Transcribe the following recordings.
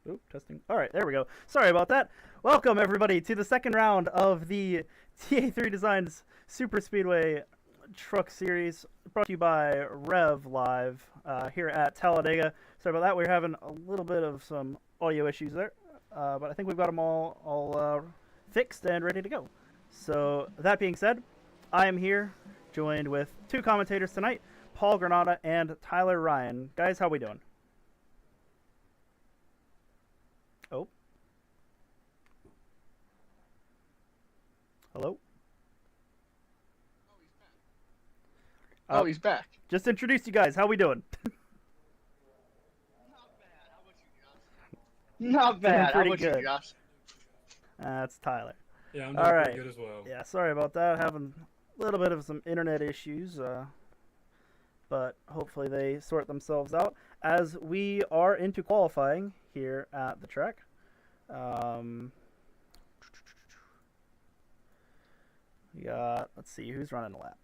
Oop, testing. All right, there we go. Sorry about that. Welcome, everybody, to the second round of the TA3 Designs Superspeedway Truck Series, brought to you by RevLIVE here at Talladega. Sorry about that. We're having a little bit of some audio issues there, but I think we've got them all fixed and ready to go. So, that being said, I am here, joined with two commentators tonight, Paul Granada and Tyler Ryan. Guys, how we doing? Oh. Hello? Oh, he's back. Just introduced you guys. How we doing? Not bad. How about good. you, Josh? That's Tyler. Yeah, I'm doing pretty good as well. Yeah, sorry about that. Having a little bit of some internet issues, but hopefully they sort themselves out as we are into qualifying here at the track. We got, let's see, who's running a lap?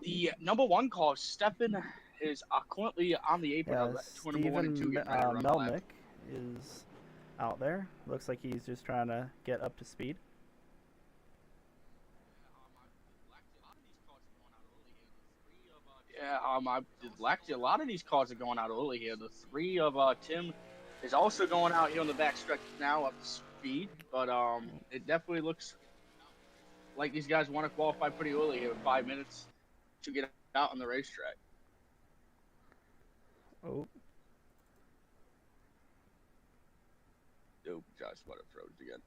The number one car, Steppen, is currently on the apron of number 1 and 2. Melnick is out there. Looks like he's just trying to get up to speed. Yeah, a lot of these cars are going out early here. The 3 of Tim is also going out here on the back stretch now up to speed, but it definitely looks like these guys want to qualify pretty early here, 5 minutes to get out on the racetrack. Oh. Nope, Josh, what it froze again.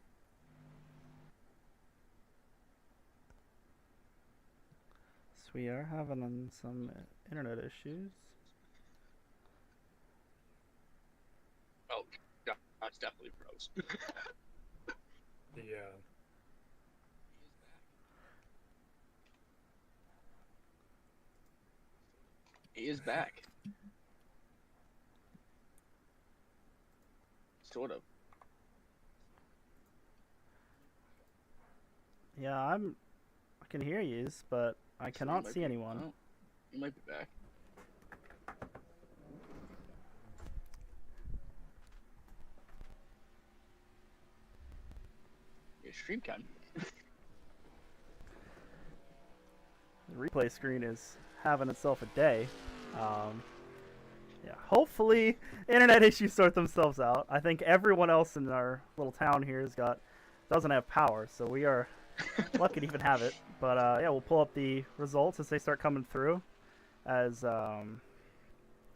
So we are having some internet issues. Oh, yeah, that's definitely froze. Yeah. He is back. Sort of. Yeah, I can hear yous, but I cannot see anyone. Well, he might be back. Your stream can. The replay screen is having itself a day. Yeah, hopefully internet issues sort themselves out. I think everyone else in our little town here doesn't have power, so we are lucky to even have it. But yeah, we'll pull up the results as they start coming through. As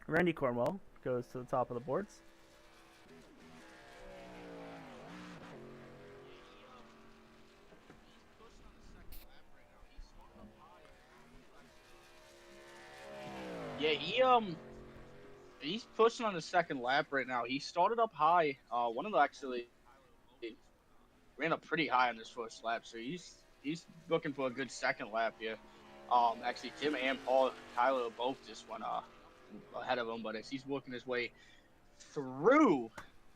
Randy Cornwell goes to the top of the boards. Yeah, he's pushing on the second lap right now. He started up high. One of them actually ran up pretty high on this first lap, so he's looking for a good second lap here. Actually, Tim and Tyler both just went ahead of him, but as he's working his way through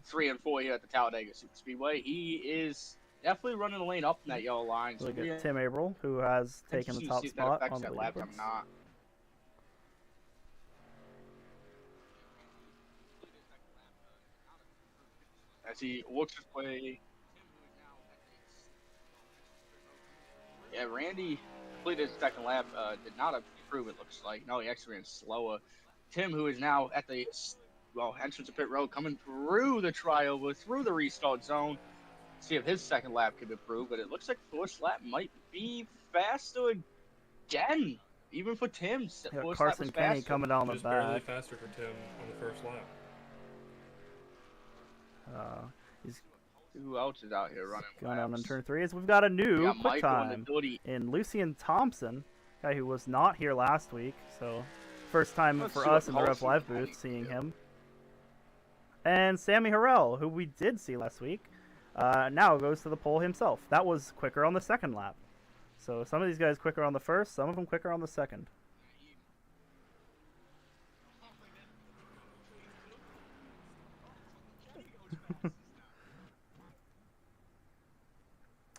3 and 4 here at the Talladega Superspeedway, he is definitely running the lane up in that yellow line. Look at Tim Averill, who has taken the top spot on the leaderboards. As he works his way. Yeah, Randy completed his second lap. Did not improve, it looks like. No, he actually ran slower. Tim, who is now at the entrance of pit road, coming through the triover, through the restart zone. See if his second lap could improve, but it looks like first lap might be faster again, even for Tim. Yeah, Carson Kenny coming down the back. Barely faster for Tim on the first lap. Who else is out here running? Going down in turn 3 is we've got a new quick time in Lucian Thompson, guy who was not here last week, so first time for us in the RevLIVE booth seeing him. And Sammy Harrell, who we did see last week, now goes to the pole himself. That was quicker on the second lap. So some of these guys quicker on the first, some of them quicker on the second.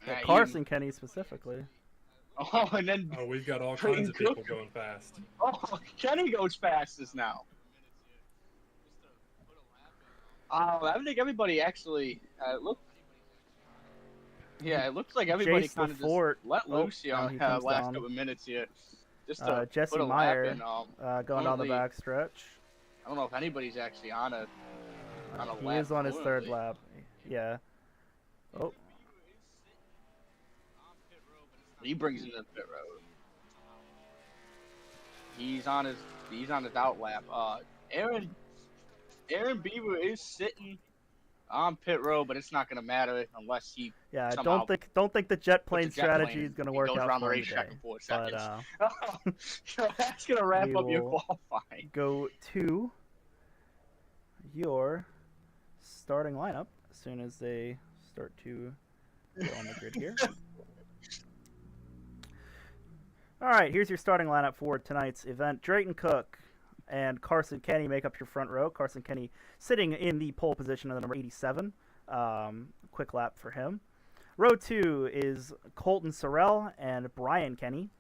Yeah, Carson Kenny specifically. Oh, and then we've got all kinds of people going fast. oh, Kenny goes fastest now. I think everybody actually yeah, it looks like everybody Jace kind of just LaForte. let loose here now on he the comes last down. couple of minutes here. Just to Jesse put a Meyer lap in. going down the currently, back stretch. I don't know if anybody's actually on a He lap. is on his third currently. lap. Yeah. Oh. He brings in the pit road. He's on his out lap. Aaron Beaver is sitting on pit road, but it's not going to matter unless he. Yeah, somehow don't think the jet plane puts a strategy is going to work goes out around the for him racetrack today. in 4 But seconds. So that's going to wrap we up your will qualifying. go to your starting lineup as soon as they start to go on the grid here. All right, here's your starting lineup for tonight's event. Drayton Cook and Carson Kenny make up your front row. Carson Kenny sitting in the pole position of the number 87. Quick lap for him. Row 2 is Colton Sorrell and Brian Kenny.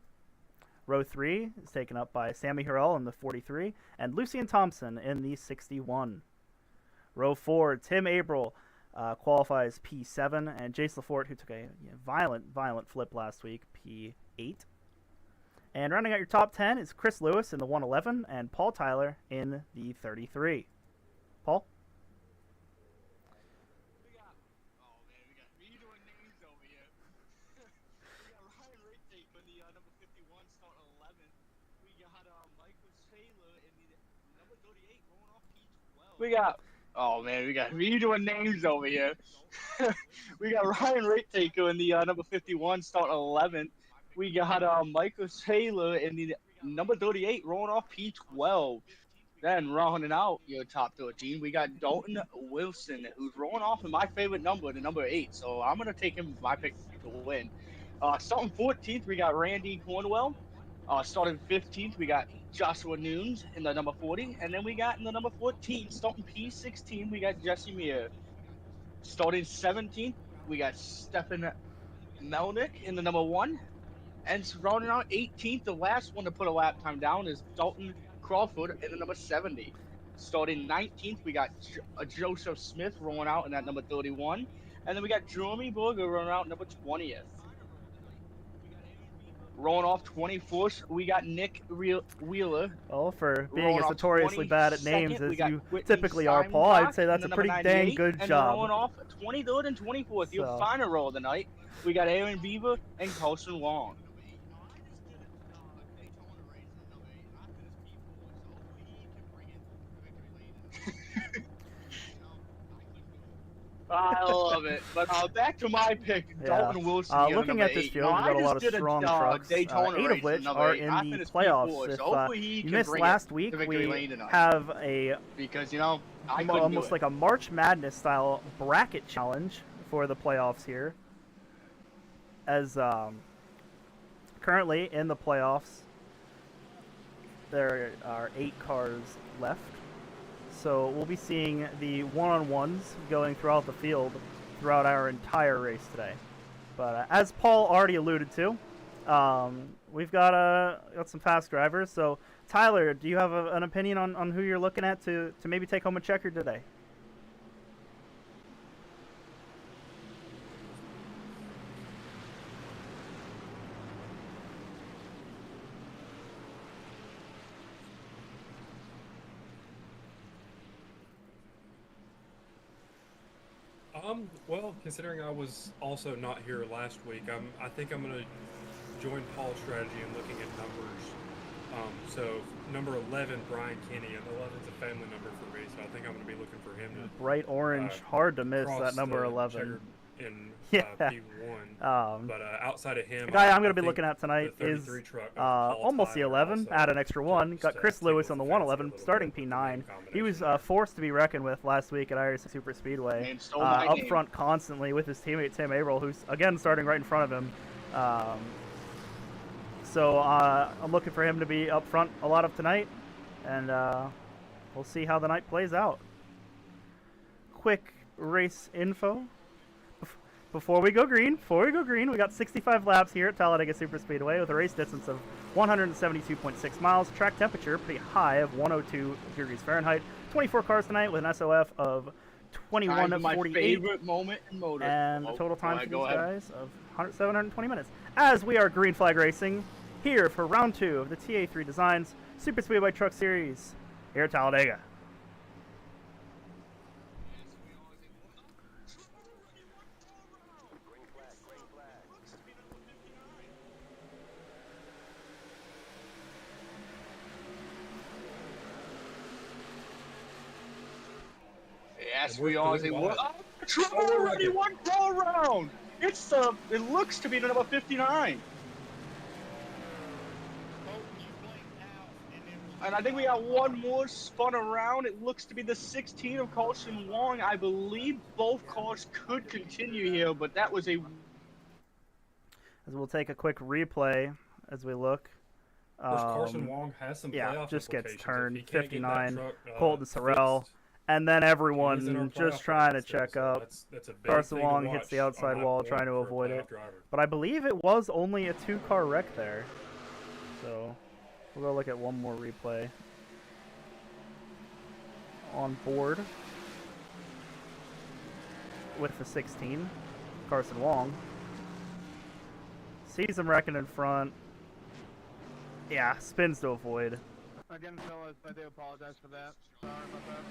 Row 3 is taken up by Sammy Harrell in the 43 and Lucian Thompson in the 61. Row 4, Tim Averill qualifies P7, and Jace LaForte, who took a violent flip last week, P8. And rounding out your top 10 is Chris Lewis in the 111 and Paul Tyler in the 33. Paul? We got redoing names over here. We got Ryan Richter in the number 51, starting 11th. We got Michael Taylor in the number 38, going off P12. We got redoing names over here. We got Ryan Richter in the number 51, starting 11th. We got Michael Taylor in the number 38, rolling off P12. Then rounding out your top 13, we got Dalton Wilson, who's rolling off in my favorite number, the number 8. So I'm going to take him as my pick to win. Starting 14th, we got Randy Cornwell. Starting 15th, we got Joshua Nunes in the number 40. And then we got in the number 14, starting P16, we got Jesse Meir. Starting 17th, we got Stefan Melnick in the number 1. And rounding out 18th, the last one to put a lap time down is Dalton Crawford in the number 70. Starting 19th, we got Joseph Smith rolling out in that number 31. And then we got Jeremy Berger rolling out number 20th. Rolling off 24th, we got Nick Wheeler. Well, for being as notoriously bad at names as you typically are, Paul, I'd say that's a pretty dang good job. Rolling off 23rd and 24th, your final roll of the night, we got Aaron Beaver and Carson Long. I love it. But back to my pick, Dalton Wilson. Looking at this field, we've got a lot of strong trucks, 8 of which are in the playoffs. If you missed last week, we have a almost like a March Madness style bracket challenge for the playoffs here. As currently in the playoffs, there are 8 cars left. So we'll be seeing the one-on-ones going throughout the field throughout our entire race today. But as Paul already alluded to, we've got some fast drivers. So Tyler, do you have an opinion on who you're looking at to maybe take home a checker today? Well, considering I was also not here last week, I think I'm going to join Paul's strategy in looking at numbers. So number 11, Brian Kenny, and 11's a family number for me, so I think I'm going to be looking for him to bright orange, hard to miss that number 11. In P1. But outside of him, the guy I'm going to be looking at tonight is almost the 11, add an extra 1. Got Chris Lewis on the 111, starting P9. He was forced to be reckoned with last week at iRacing Superspeedway. Up front constantly with his teammate Tim Averill, who's again starting right in front of him. So I'm looking for him to be up front a lot of tonight, and we'll see how the night plays out. Quick race info. before we go green, we got 65 laps here at Talladega Superspeedway with a race distance of 172.6 miles. Track temperature pretty high of 102 degrees Fahrenheit. 24 cars tonight with an SOF of 21:48. My favorite moment in motor. And the total time for these ahead. guys of 720 minutes. As we are green flag racing here for round 2 of the TA3 Designs Superspeedway Truck Series here at Talladega. Yes, we are. Trevor already won go around. It looks to be the number 59. And I think we got one more spun around. It looks to be the 16 of Carson Wong. I believe both cars could continue here, but that was a... As we'll take a quick replay as we look. Carson Wong has some playoff just gets implications. turned. If he can't get that 59, truck, Colton Sorrell. fixed, And then he's in our everyone playoff just trying to race check instead, so up. that's a big Carson thing to Wong hits watch the outside on that wall point trying to for a avoid it. playoff driver. But I believe it was only a 2-car wreck there. So we'll go look at one more replay. On board with the 16, Carson Wong. Sees him wrecking in front. Yeah, spins to avoid. Again, fellas, I do apologize for that. Sorry about that.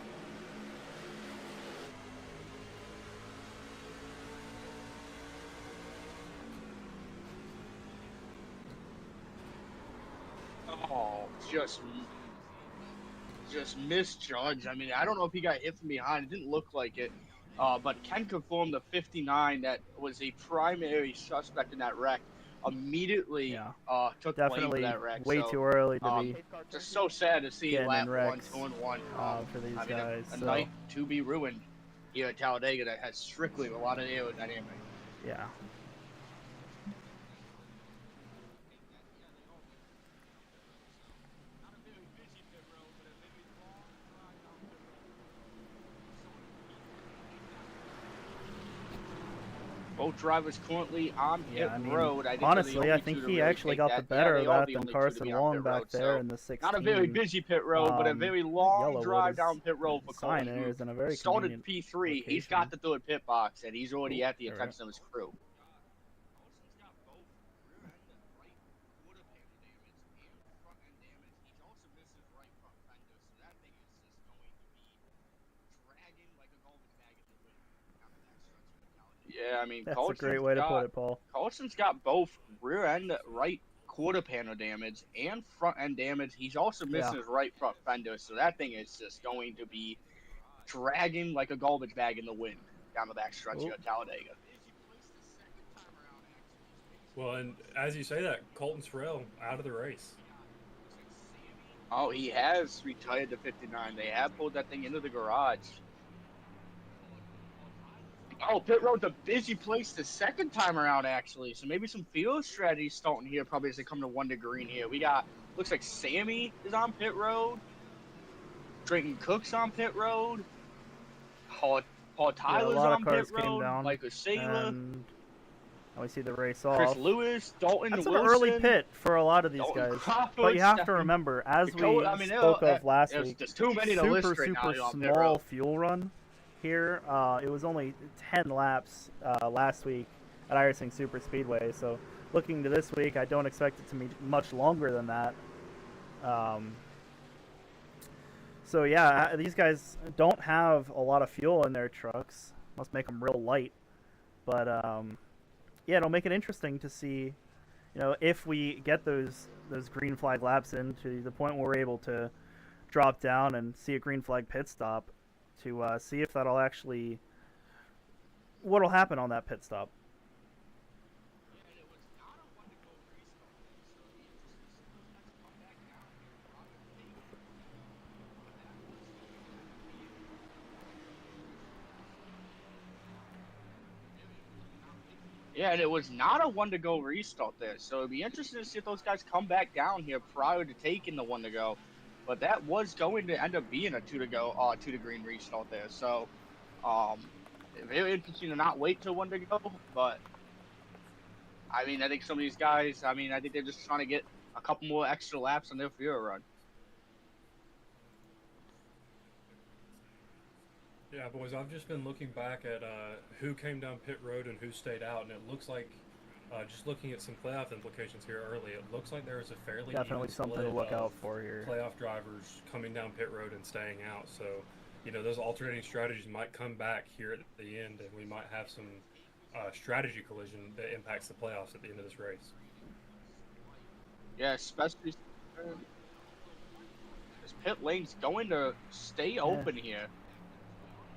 Oh, just misjudged. I mean, I don't know if he got hit from behind. It didn't look like it. But can confirm the 59 that was a primary suspect in that wreck immediately took blame for Definitely that wreck. way too early to be just so sad to see getting lap in 1, wrecks 2, and 1 for these I mean, guys. a So, night to be ruined here at Talladega that has strictly a lot of aerodynamic. yeah. Both drivers currently on pit I mean, road. honestly, I think he actually got the better of that than Carson Wong back there in the 16. Not a very busy pit road, but a very long Yellowwood drive is down pit road for sign Colton. is in a very Started convenient P3. He's location. got the third pit box, and he's already at the there we attention of his crew. Yeah, I mean, That's Colton's a great way to put it, Paul. Colton's got both rear end right quarter panel damage and front end damage. He's also missing his right front fender, so that thing is just going to be dragging like a garbage bag in the wind down the back stretch here at Talladega. Well, and as you say that, Colton Sorrell out of the race. Oh, he has retired to 59. They have pulled that thing into the garage. Oh, pit road's a busy place the second time around, actually. So maybe some field strategy starting here, probably as they come to 1 to green here. We got, looks like Sammy is on pit road. Drayton Cook's on pit road. Paul Tyler's on pit road. Mike Osala. And we see the race off. Chris Lewis, Dalton That's Wilson. an early pit for a lot of these Dalton guys. Crawford, But you have to Stephen remember, as we Dakota, spoke of last week, there's too many to list right now on pit small road. fuel run here. It was only 10 laps last week at iRacing Superspeedway. So looking to this week, I don't expect it to be much longer than that. So yeah, these guys don't have a lot of fuel in their trucks. Must make them real light. But yeah, it'll make it interesting to see, if we get those green flag laps in to the point where we're able to drop down and see a green flag pit stop, to see if that'll actually, what'll happen on that pit stop. Yeah, and it was not a 1 to go restart there, so it'd be interesting to see if those guys come back down here prior to taking the 1 to go. But that was going to end up being a 2 to go, 2 to green restart there. So, very interesting to not wait till one to go, but I mean, I think some of these guys, I mean, I think they're just trying to get a couple more extra laps on their Fiora run. Yeah, boys, I've just been looking back at who came down pit road and who stayed out, and it looks like, just looking at some playoff implications here early, it looks like there is a fairly Definitely even something to split look of out for here. playoff drivers coming down pit road and staying out. So, you know, those alternating strategies might come back here at the end, and we might have some strategy collision that impacts the playoffs at the end of this race. Yeah, especially this pit lane's going to stay open here.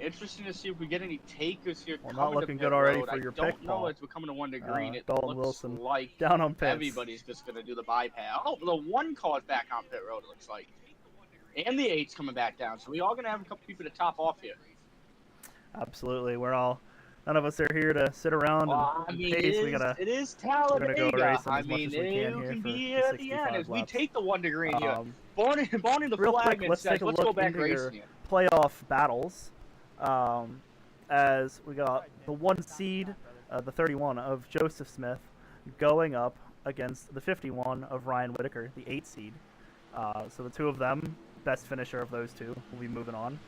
Interesting to see if we get any takers here. Well, coming not looking to pit good already road. for your I don't pick, know Paul. as we're coming to 1 to green. It Dalton looks Wilson like down on pits. everybody's just going to do the bypass. Oh, the 1 car's back on pit road, it looks like. And the 8's coming back down. So we are going to have a couple people to top off here. Absolutely. None of us are here to sit around and pace. It is Talladega. We're gonna go racing I as much mean, as we can you here can for be the here at the 65 end as we laps. take the 1 to green here. Bonnie the Real quick, flagman let's says, take a let's look go back into your racing here. playoff battles. As we got the 1 seed, the 31 of Joseph Smith, going up against the 51 of Ryan Whitaker, the 8 seed. So the 2 of them, best finisher of those 2, will be moving on.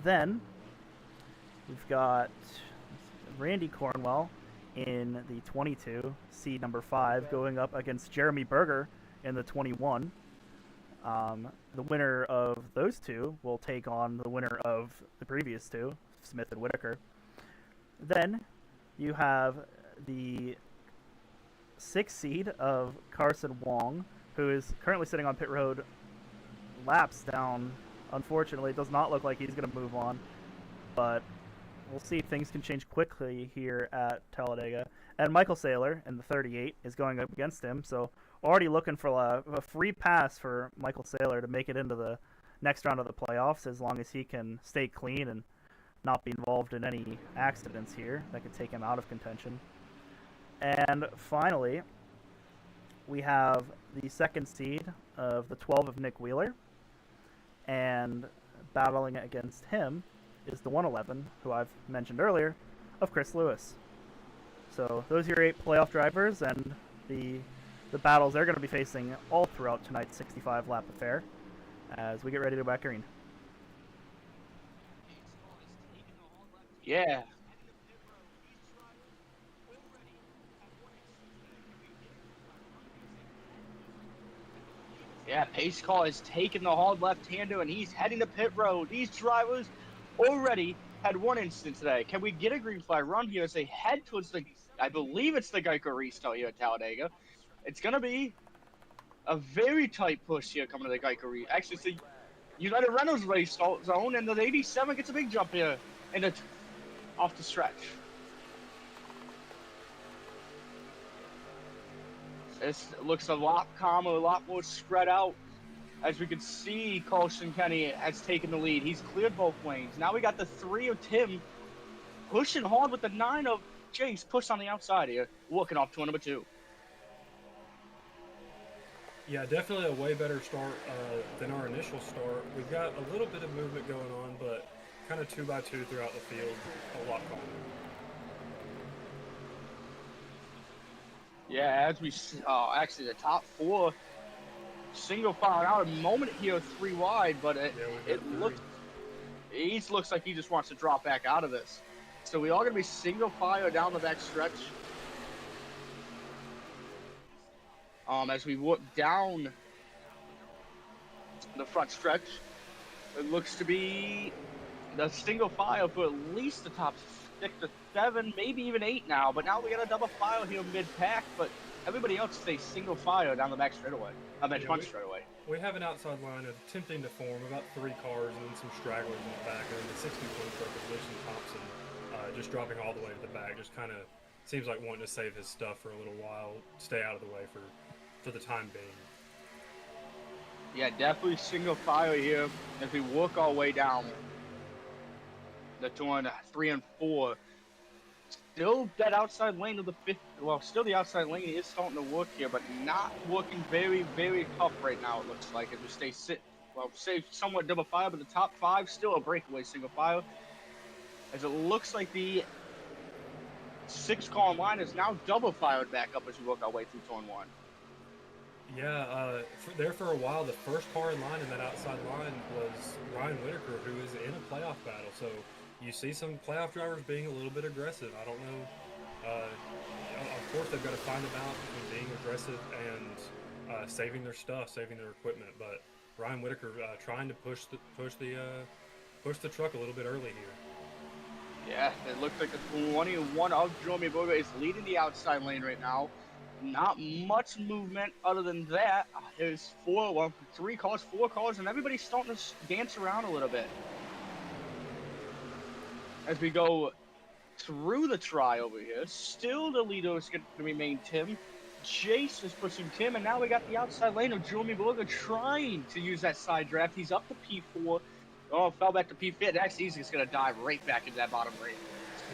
Then we've got Randy Cornwell in the 22, seed number 5, going up against Jeremy Berger in the 21. The winner of those 2 will take on the winner of the previous 2, Smith and Whitaker. Then you have the 6 seed of Carson Wong, who is currently sitting on pit road, laps down. Unfortunately, it does not look like he's going to move on, but we'll see if things can change quickly here at Talladega. And Michael Saylor in the 38 is going up against him, so already looking for a free pass for Michael Saylor to make it into the next round of the playoffs, as long as he can stay clean and not be involved in any accidents here that could take him out of contention. And finally, we have the 2nd seed of the 12 of Nick Wheeler, and battling against him is the 111, who I've mentioned earlier, of Chris Lewis. So those are your 8 playoff drivers, and the battles they're going to be facing all throughout tonight's 65-lap affair as we get ready to go back green. Yeah. Yeah, pace car is taking the hard left-hander, and he's heading to pit road. These drivers already had 1 incident today. Can we get a green flag run here as they head towards the, I believe it's the Geico restart here at Talladega. It's going to be a very tight push here coming to the Geico restart. Actually, it's the United Reynolds race zone, and the 87 gets a big jump here and off the stretch. This looks a lot calmer, a lot more spread out. As we can see, Colson Kenny has taken the lead. He's cleared both lanes. Now we got the 3 of Tim pushing hard with the 9 of Chase pushed on the outside here, walking off to number 2. Yeah, definitely a way better start than our initial start. We've got a little bit of movement going on, but kind of 2 by 2 throughout the field, a lot calmer. Yeah, as we actually the top 4 single file out a moment here 3 wide, but it looks like he just wants to drop back out of this. So we are going to be single file down the back stretch. As we walk down the front stretch, it looks to be the single file for at least the top 6 to 7, maybe even 8 now. But now we got a double file here mid-pack, but everybody else stays single file down the back straightaway. Front straightaway. We have an outside line attempting to form about 3 cars and then some stragglers in the back, and then the 61 truck with Lucian Thompson just dropping all the way to the back. Just kind of seems like wanting to save his stuff for a little while, stay out of the way for the time being. Yeah, definitely single file here as we work our way down the turn 3 and 4. Still that outside lane of the 5th. Well, still the outside lane is starting to work here, but not working very, very tough right now, it looks like, as we stay somewhat double file, but the top 5 still a breakaway single file. as it looks like the 6-car line is now double fired back up as we work our way through turn 1. Yeah, for a while, the first car in line in that outside line was Ryan Whitaker, who is in a playoff battle. So you see some playoff drivers being a little bit aggressive. I don't know. Of course, they've got to find the balance between being aggressive and saving their stuff, saving their equipment. But Ryan Whitaker trying to push the truck a little bit early here. Yeah, it looks like the 21 of Jeremy Berger is leading the outside lane right now. Not much movement other than that. There's 4 cars, and everybody's starting to dance around a little bit. As we go through the try over here, still the leader is going to remain Tim. Jace is pushing Tim, and now we got the outside lane of Jeremy Berger trying to use that side draft. He's up to P4. Oh, fell back to P5. Actually, he's just going to dive right back into that bottom lane.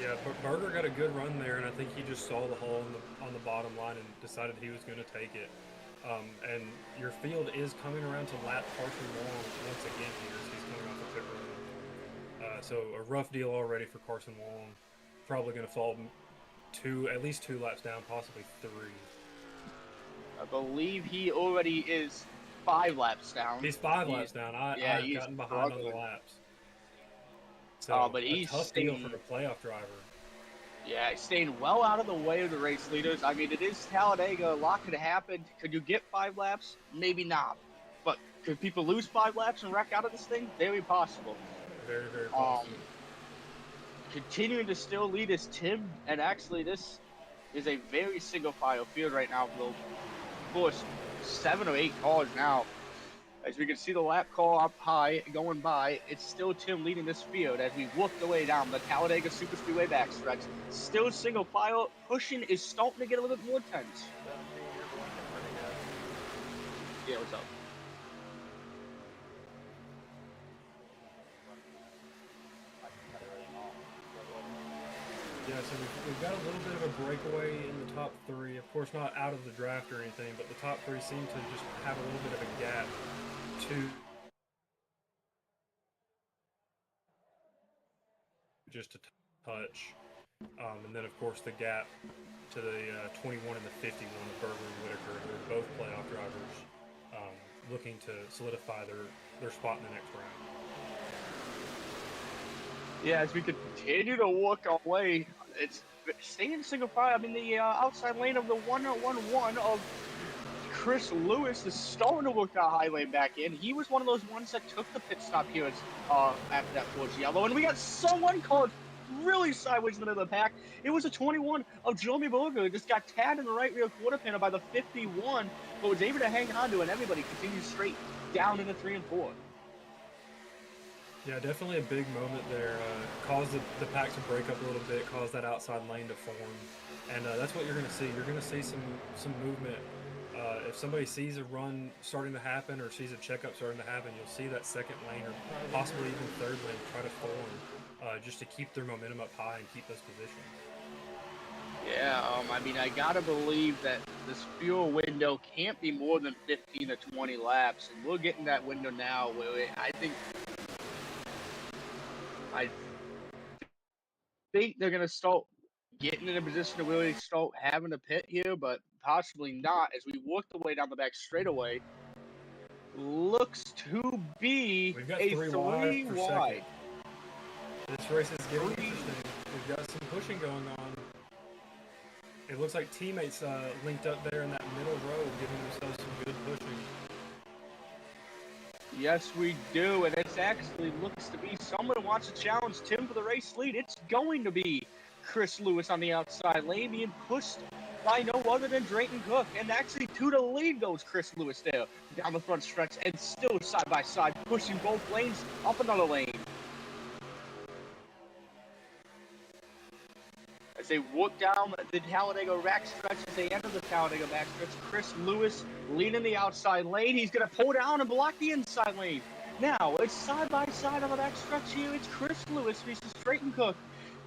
Yeah, but Berger got a good run there, and I think he just saw the hole on the bottom line and decided he was going to take it. And your field is coming around to lap Carson Wong once again here as he's coming off the pit road. So a rough deal already for Carson Wong. Probably going to fall at least 2 laps down, possibly 3. I believe he already is 5 laps down. He's 5 laps down. I've gotten behind on the laps. So, but he's a tough deal for a playoff driver. Yeah, he's staying well out of the way of the race leaders. I mean, it is Talladega. A lot could happen. Could you get 5 laps? Maybe not. But could people lose 5 laps and wreck out of this thing? Very possible. Very, very possible. Continuing to still lead is Tim, and actually this is a very single-file field right now. Of course, 7 or 8 cars now. As we can see the lap car up high going by, it's still Tim leading this field as we work the way down the Talladega Superspeedway backstretch. Still single file, pushing is starting to get a little bit more tense. Yeah, what's up? Yeah, so we've got a little bit of a breakaway in the top 3. Of course, not out of the draft or anything, but the top 3 seem to just have a little bit of a gap just a touch. And then, of course, the gap to the 21 and the 51 of Berger and Whitaker. They're both playoff drivers looking to solidify their spot in the next round. Yeah, as we continue to work our way, it's staying single file. I mean, the outside lane of the 1-1-1 of Chris Lewis is starting to work that high lane back in. He was one of those ones that took the pit stop here after that towards yellow. And we got someone called really sideways in the middle of the pack. It was a 21 of Jeremy Berger who just got tagged in the right rear quarter panel by the 51, but was able to hang on to it, and everybody continues straight down into 3 and 4. Yeah, definitely a big moment there. Caused the pack to break up a little bit, caused that outside lane to form. And that's what you're going to see. You're going to see some movement. If somebody sees a run starting to happen or sees a checkup starting to happen, you'll see that second lane or possibly even third lane try to form just to keep their momentum up high and keep those positions. Yeah, I mean, I gotta believe that this fuel window can't be more than 15 to 20 laps, and we're getting that window now where I think they're gonna start getting in a position to really start having a pit here, but possibly not as we work the way down the back straightaway. Looks to be a 3 wide. This race is getting interesting. We've got some pushing going on. It looks like teammates linked up there in that middle row, giving themselves some good pushing. Yes, we do, and it actually looks to be someone who wants to challenge Tim for the race lead. It's going to be Chris Lewis on the outside lane being pushed by no other than Drayton Cook, and actually to the lead goes Chris Lewis there down the front stretch, and still side by side pushing both lanes up another lane. As they work down the Talladega back stretch, as they enter the Talladega back stretch, Chris Lewis leading the outside lane. He's going to pull down and block the inside lane. Now, it's side by side on the back stretch here. It's Chris Lewis versus Drayton Cook.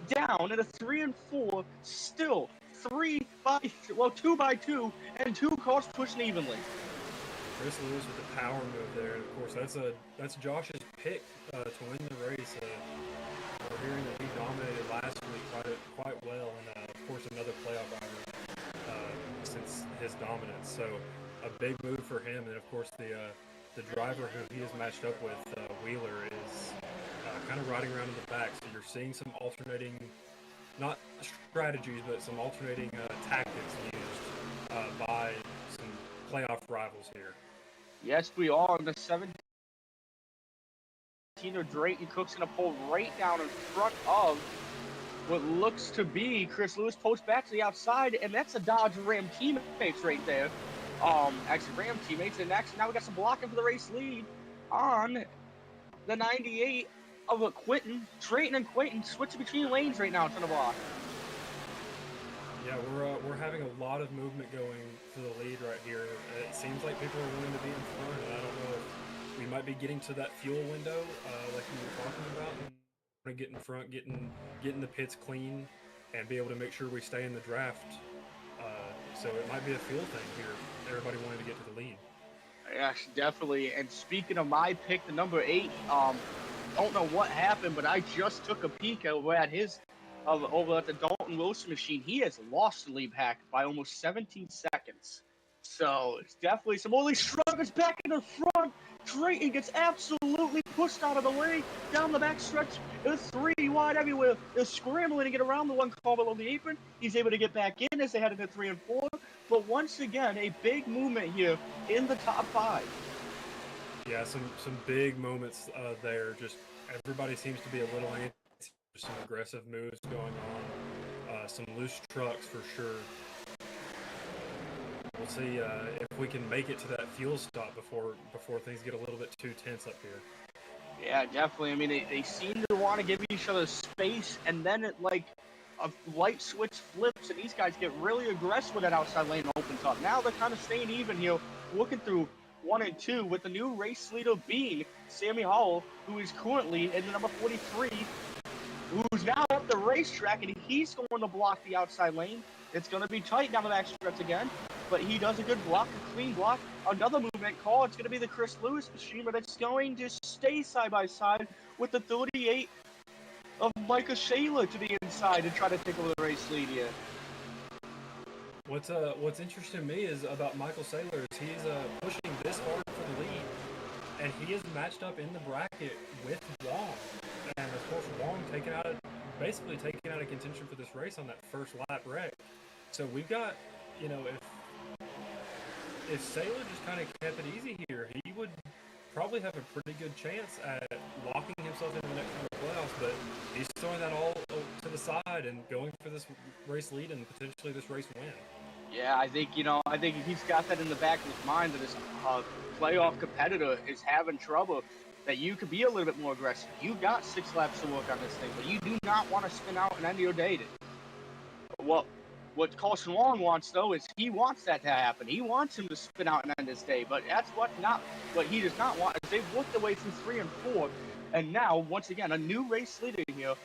Down at a 3 and 4, still 2 by 2, and 2 cars pushing evenly. Chris Lewis with the power move there, and of course that's Josh's pick to win the race. We're hearing that he dominated quite well, and of course another playoff rider since his dominance. So a big move for him, and of course the driver who he is matched up with, Wheeler, is kind of riding around in the back. So you're seeing some alternating, not strategies, but some alternating tactics used by some playoff rivals here. Yes, we are. In the 17, Drayton Cook's going to pull right down in front of what looks to be Chris Lewis. Post back to the outside, and that's a Dodge Ram teammates right there. Actually, Ram teammates, and actually now we got some blocking for the race lead on the 98 of Quentin. Drayton and Quentin switching between lanes right now in front of block. Yeah, we're having a lot of movement going for the lead right here. It seems like people are willing to be in front, and I don't know if we might be getting to that fuel window like we were talking about. And want to get in front, getting the pits clean, and be able to make sure we stay in the draft. So it might be a fuel thing here. Everybody wanted to get to the lead. Yes, definitely. And speaking of my pick, the number 8, don't know what happened, but I just took a peek over at his over at the Dalton Wilson machine. He has lost the lead pack by almost 17 seconds. So it's definitely some Ollie Struggles back in the front. Drayton gets absolutely pushed out of the way down the back stretch. There's 3 wide everywhere. They're scrambling to get around the one car below the apron. He's able to get back in as they head into 3 and 4. But once again, a big movement here in the top 5. Yeah, some big moments there. Just everybody seems to be a little antsy. Some aggressive moves going on. Some loose trucks for sure. We'll see if we can make it to that fuel stop before things get a little bit too tense up here. Yeah, definitely. I mean, they seem to want to give each other space, and then it like a light switch flips, and these guys get really aggressive when that outside lane opens up. Now they're kind of staying even here, looking through 1 and 2, with the new race leader being Sammy Howell, who is currently in the number 43, who's now up the racetrack, and he's going to block the outside lane. It's going to be tight down the back stretch again, but he does a good block, a clean block. Another movement call. It's going to be the Chris Lewis machine, but it's going to stay side by side with the 38 of Micah Shayla to the inside and try to take over the race lead here. What's interesting to me is about Michael Saylor is he's pushing this hard for the lead, and he is matched up in the bracket with Wong, and of course Wong basically taking out of contention for this race on that first lap wreck. So we've got, if Saylor just kind of kept it easy here, he would probably have a pretty good chance at locking himself into the next round of playoffs, but he's throwing that all to the side and going for this race lead and potentially this race win. Yeah, I think he's got that in the back of his mind that this playoff competitor is having trouble, that you could be a little bit more aggressive. You got 6 laps to work on this thing, but you do not want to spin out and end your day. What Carson Wong wants, though, is he wants that to happen. He wants him to spin out and end his day, but that's what he does not want. Is they've worked their way through 3 and 4, and now, once again, a new race leader here,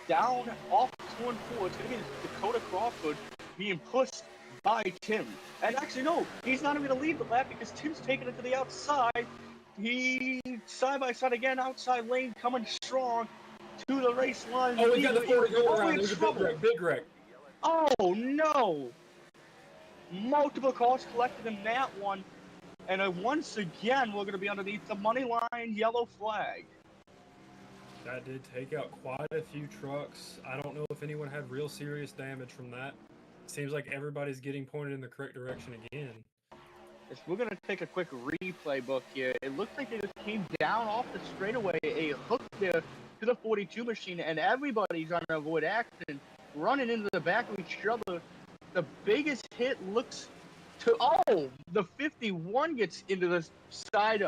down off 2 and 4. It's going to be Dakota Crawford being pushed by Tim. And actually, no, he's not even going to leave the lap because Tim's taking it to the outside. He side by side again, outside lane, coming strong to the race line. Oh, we got the 40 go around. There's a big wreck. Oh, no. Multiple calls collected in that one. And once again, we're going to be underneath the money line yellow flag. That did take out quite a few trucks. I don't know if anyone had real serious damage from that. Seems like everybody's getting pointed in the correct direction again. If we're going to take a quick replay book here, it looks like it just came down off the straightaway, a hook there to the 42 machine, and everybody's trying to avoid accident, running into the back of each other. The biggest hit looks to, the 51 gets into the side,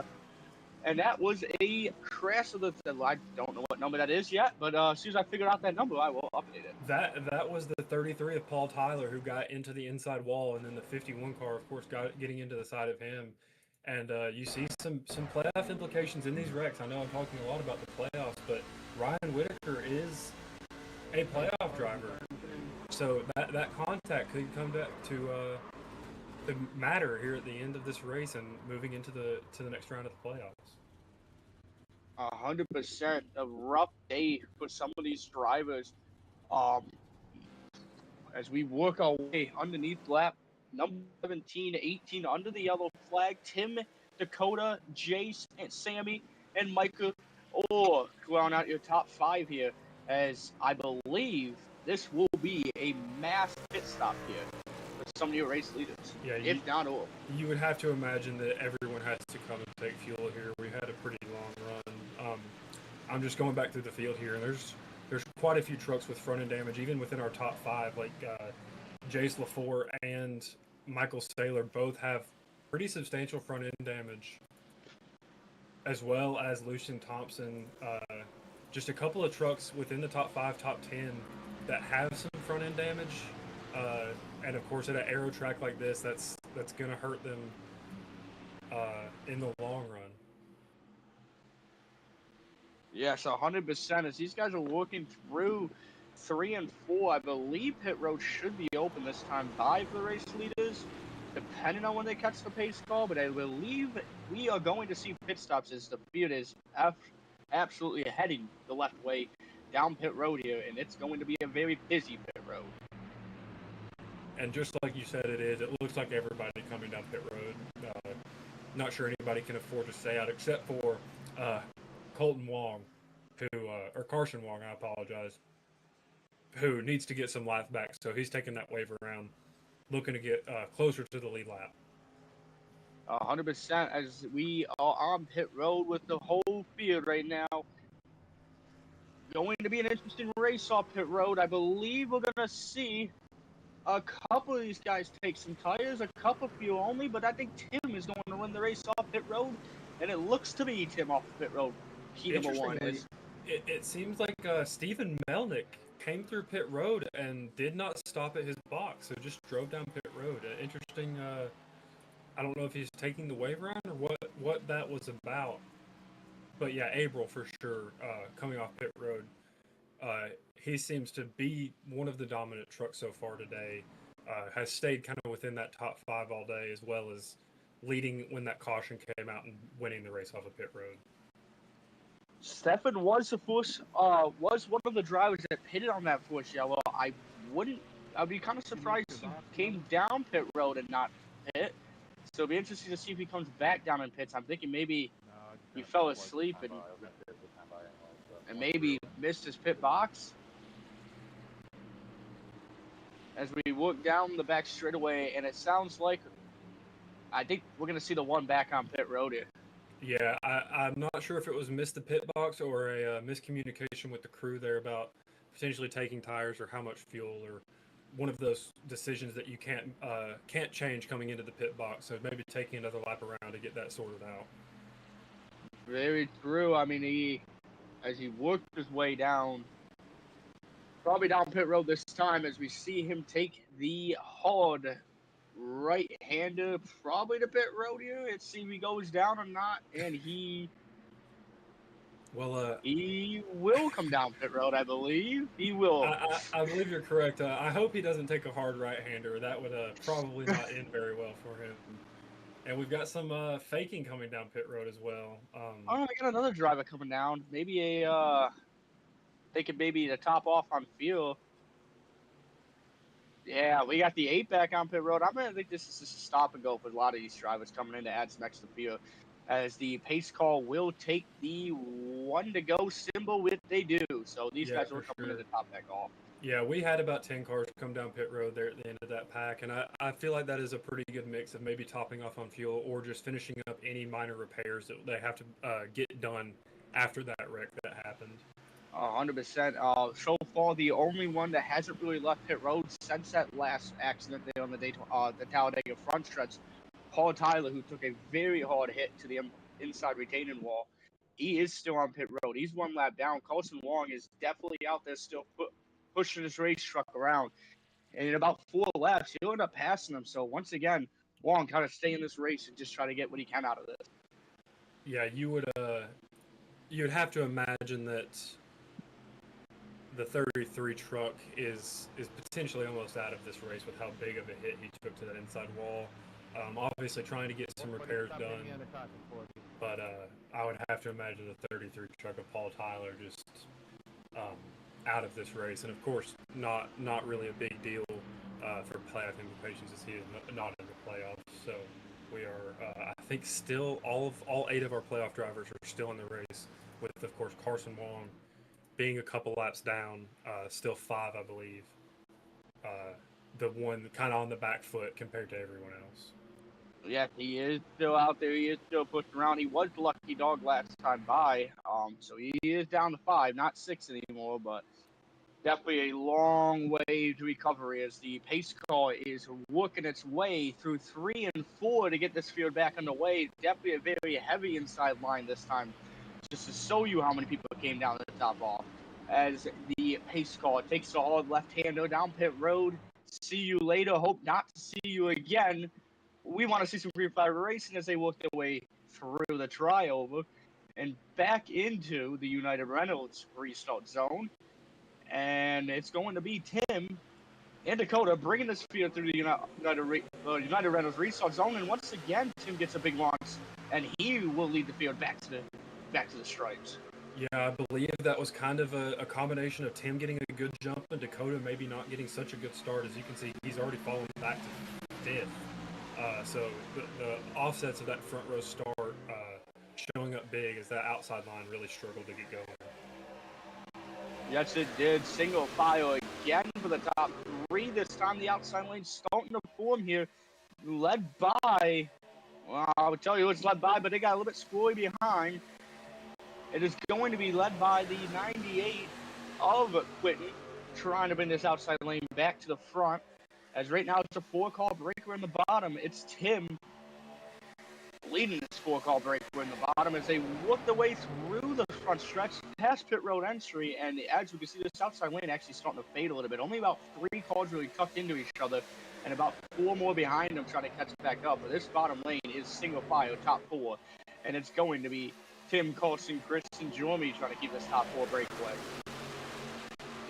and that was a crash of the, I don't know what number that is yet, but as soon as I figure out that number, I will update it. That was the 33 of Paul Tyler, who got into the inside wall, and then the 51 car, of course, getting into the side of him. And you see some playoff implications in these wrecks. I know I'm talking a lot about the playoffs, but Ryan Whitaker is a playoff driver. So that contact could come to matter here at the end of this race and moving into the next round of the playoffs. 100%. A rough day for some of these drivers. as we work our way underneath lap number 17 to 18 under the yellow flag. Tim, Dakota, Jace, and Sammy, and Micah all round out your top 5 here, as I believe this will be a mass pit stop here for some of your race leaders, Yeah, if not all. You would have to imagine that everyone has to come and take fuel here. We had a pretty long run. I'm just going back through the field here, and there's quite a few trucks with front end damage, even within our top 5. Like Jace LaFour and Michael Saylor both have pretty substantial front end damage, as well as Lucian Thompson. Just a couple of trucks within the top 5, top 10 that have some front end damage. And of course, at an aero track like this, that's going to hurt them in the long run. Yes, 100%. As these guys are working through 3 and 4, I believe pit road should be open this time by the race leaders, depending on when they catch the pace call. But I believe we are going to see pit stops as the field is absolutely heading the left way down pit road here, and it's going to be a very busy pit road. And just like you said, it looks like everybody coming down pit road. Not sure anybody can afford to stay out except for Colton Wong, or Carson Wong, I apologize, who needs to get some laps back. So he's taking that wave around, looking to get closer to the lead lap. 100%, as we are on pit road with the whole field right now. Going to be an interesting race off pit road. I believe we're going to see a couple of these guys take some tires, a couple few only, but I think Tim is going to win the race off pit road, and it looks to be Tim off pit road. Key number 1 is. It seems like Stephen Melnick came through pit road and did not stop at his box, so just drove down pit road. Interesting. I don't know if he's taking the wave around or what that was about. But yeah, April for sure, coming off pit road. He seems to be one of the dominant trucks so far today. Has stayed kind of within that top 5 all day, as well as leading when that caution came out and winning the race off of pit road. Stefan was was one of the drivers that pitted on that first yellow. I'd be kind of surprised if he came down pit road and not pit. So it'll be interesting to see if he comes back down in pits. I'm thinking maybe he fell asleep and maybe missed his pit box. As we work down the back straightaway, and it sounds like I think we're going to see the one back on pit road here. Yeah, I'm not sure if it was missed the pit box or a miscommunication with the crew there about potentially taking tires or how much fuel, or one of those decisions that you can't change coming into the pit box. So maybe taking another lap around to get that sorted out. Very true. I mean, as he worked his way down, probably down pit road this time, as we see him take the hard right-hander, probably to pit road here. Let's see if he goes down or not, and he will come down pit road, I believe. He will. I believe you're correct. I hope he doesn't take a hard right-hander. That would probably not end very well for him. And we've got some faking coming down pit road as well. We got another driver coming down. Maybe they could maybe the top off on field. Yeah, we got the 8 back on pit road. I'm going to think this is just a stop and go for a lot of these drivers coming in to add some extra field, as the pace call will take the 1 to go symbol, which they do. So these guys will come in the top back off. Yeah, we had about 10 cars come down pit road there at the end of that pack, and I feel like that is a pretty good mix of maybe topping off on fuel or just finishing up any minor repairs that they have to get done after that wreck that happened. 100%. So far, the only one that hasn't really left pit road since that last accident there on the Talladega front stretch, Paul Tyler, who took a very hard hit to the inside retaining wall. He is still on pit road. He's 1 lap down. Carson Wong is definitely out there still pushing his race truck around. And in about 4 laps, he'll end up passing him. So once again, Wong kind of stay in this race and just try to get what he can out of this. Yeah, you'd have to imagine that the 33 truck is potentially almost out of this race with how big of a hit he took to that inside wall. Obviously trying to get some repairs done, but I would have to imagine the 33 truck of Paul Tyler just out of this race, and of course not really a big deal for playoff implications as he is not in the playoffs. So we are, I think, still all 8 of our playoff drivers are still in the race, with of course Carson Wong being a couple laps down, still 5, I believe. The one kind of on the back foot compared to everyone else. Yeah, he is still out there. He is still pushing around. He was the lucky dog last time by. So he is down to 5, not 6 anymore, but definitely a long way to recovery as the pace car is working its way through 3 and 4 to get this field back underway. Definitely a very heavy inside line this time, just to show you how many people came down the top off. As the pace car takes the hard left-hander down pit road. See you later. Hope not to see you again. We want to see some green flag racing as they work their way through the triover and back into the United Reynolds restart zone. And it's going to be Tim and Dakota bringing this field through the United Reynolds restart zone. And once again, Tim gets a big launch, and he will lead the field back to the stripes. Yeah, I believe that was kind of a combination of Tim getting a good jump and Dakota maybe not getting such a good start. As you can see, he's already fallen back to 5th. So the offsets of that front row start showing up big as that outside line really struggled to get going. Yes, it did. Single file again for the top 3. This time the outside lane starting to form here. Led by, well, I would tell you it's led by, but they got a little bit squirrely behind. It is going to be led by the 98 of Quinton, trying to bring this outside lane back to the front. As right now it's a 4-car breaker in the bottom. It's Tim leading this 4-car breaker in the bottom as they work their way through the front stretch past pit road entry. And as we can see, this outside lane actually starting to fade a little bit. Only about 3 cars really tucked into each other, and about 4 more behind them trying to catch back up. But this bottom lane is single file, top 4, and it's going to be Tim, Carson, Chris, and Jeremy trying to keep this top 4 breakaway.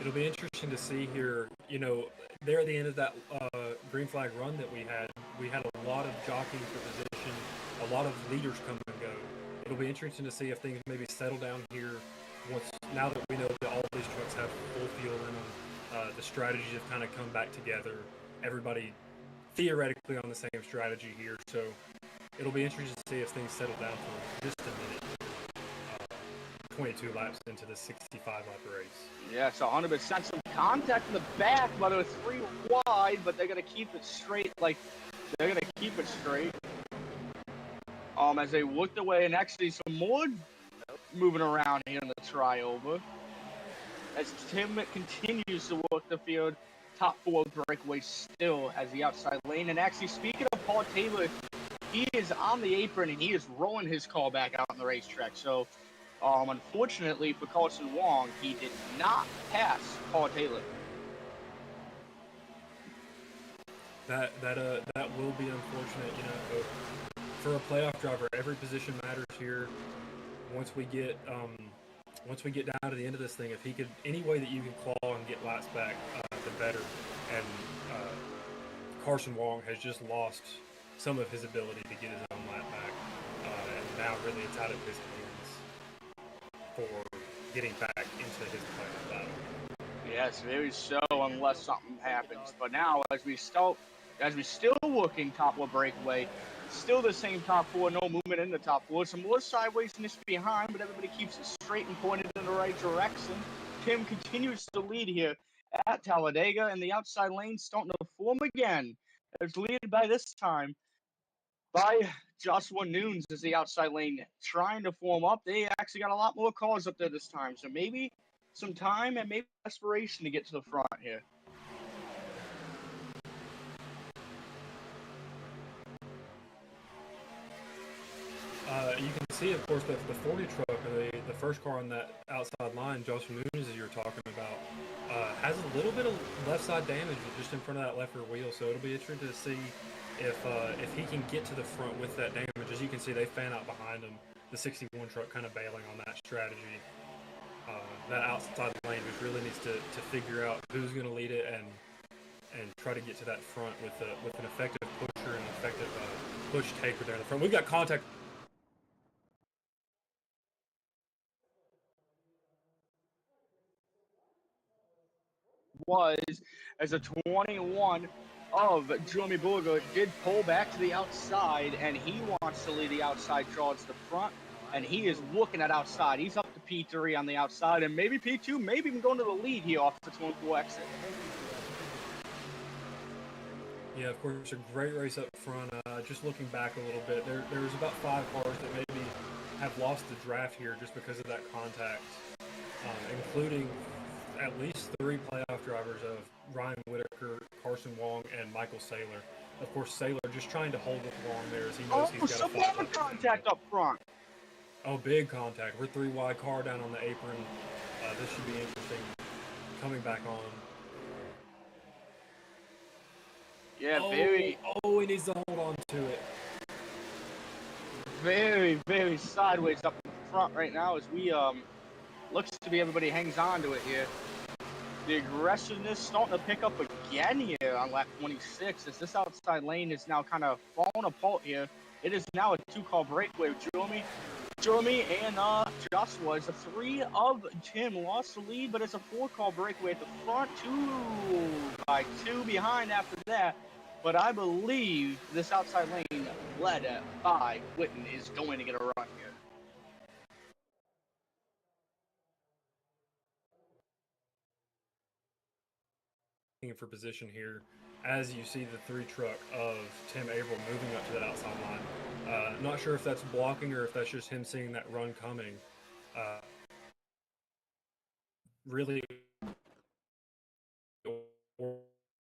It'll be interesting to see here, you know, there at the end of that green flag run that we had a lot of jockeying for position, a lot of leaders come and go. It'll be interesting to see if things maybe settle down here now that we know that all these trucks have full fuel in them. The strategies have kind of come back together. Everybody theoretically on the same strategy here, so it'll be interesting to see if things settle down for just a minute. 22 laps into the 65-lap race. Yes, 100%. Some contact in the back, but it was 3 wide, but they're going to keep it straight. As they worked away, and actually some more moving around here in the triover. As Tim continues to work the field, top 4 breakaway still as the outside lane. And actually, speaking of Paul Taylor, he is on the apron and he is rolling his car back out on the racetrack. So, unfortunately for Carson Wong, he did not pass Paul Taylor. That will be unfortunate, you know. For a playoff driver, every position matters here. Once we get down to the end of this thing, if he could, any way that you can claw and get laps back, the better. And Carson Wong has just lost some of his ability to get his own lap back, and now really it's out of his hands for getting back into his playoff battle. Yes, very so, unless something happens. But now, as we still working top 4 breakaway, still the same top 4, no movement in the top 4. Some more sidewaysness behind, but everybody keeps it straight and pointed in the right direction. Tim continues to lead here at Talladega, and the outside lane starting to form again. It's led by this time by Joshua Nunes as the outside lane trying to form up. They actually got a lot more cars up there this time, so maybe some time and maybe desperation to get to the front here. You can see, of course, that the 40 truck, the first car on that outside line, Joshua Nunes, as you were talking about, has a little bit of left side damage just in front of that left rear wheel. So it'll be interesting to see if he can get to the front with that damage. As you can see, they fan out behind him. The 61 truck kind of bailing on that strategy. That outside lane just really needs to figure out who's going to lead it and try to get to that front with an effective pusher and an effective push taker there in the front. We've got contact. was as a 21 of Jeremy Burger did pull back to the outside, and he wants to lead the outside towards the front, and he is looking at outside. He's up to P3 on the outside, and maybe P2, maybe even going to the lead here off the 24 exit. Yeah, of course, a great race up front. Just looking back a little bit, there was about 5 cars that maybe have lost the draft here just because of that contact, including at least 3 playoff drivers of Ryan Whitaker, Carson Wong, and Michael Saylor. Of course, Saylor just trying to hold it long there as he knows he's got some to more contact up front. Oh, big contact. We're 3 wide car down on the apron. This should be interesting. Coming back on. Yeah, he needs to hold on to it. Very, very sideways up front right now as we looks to be everybody hangs on to it here. The aggressiveness starting to pick up again here on lap 26 as this outside lane is now kind of falling apart here. It is now a 2-car breakaway with Jeremy and Joshua. It's a 3 of Tim lost the lead, but it's a 4-car breakaway at the front, 2 by 2 behind after that. But I believe this outside lane led by Whitten is going to get a run here. For position here as you see the 3 truck of Tim Averill moving up to that outside line. Not sure if that's blocking or if that's just him seeing that run coming. Really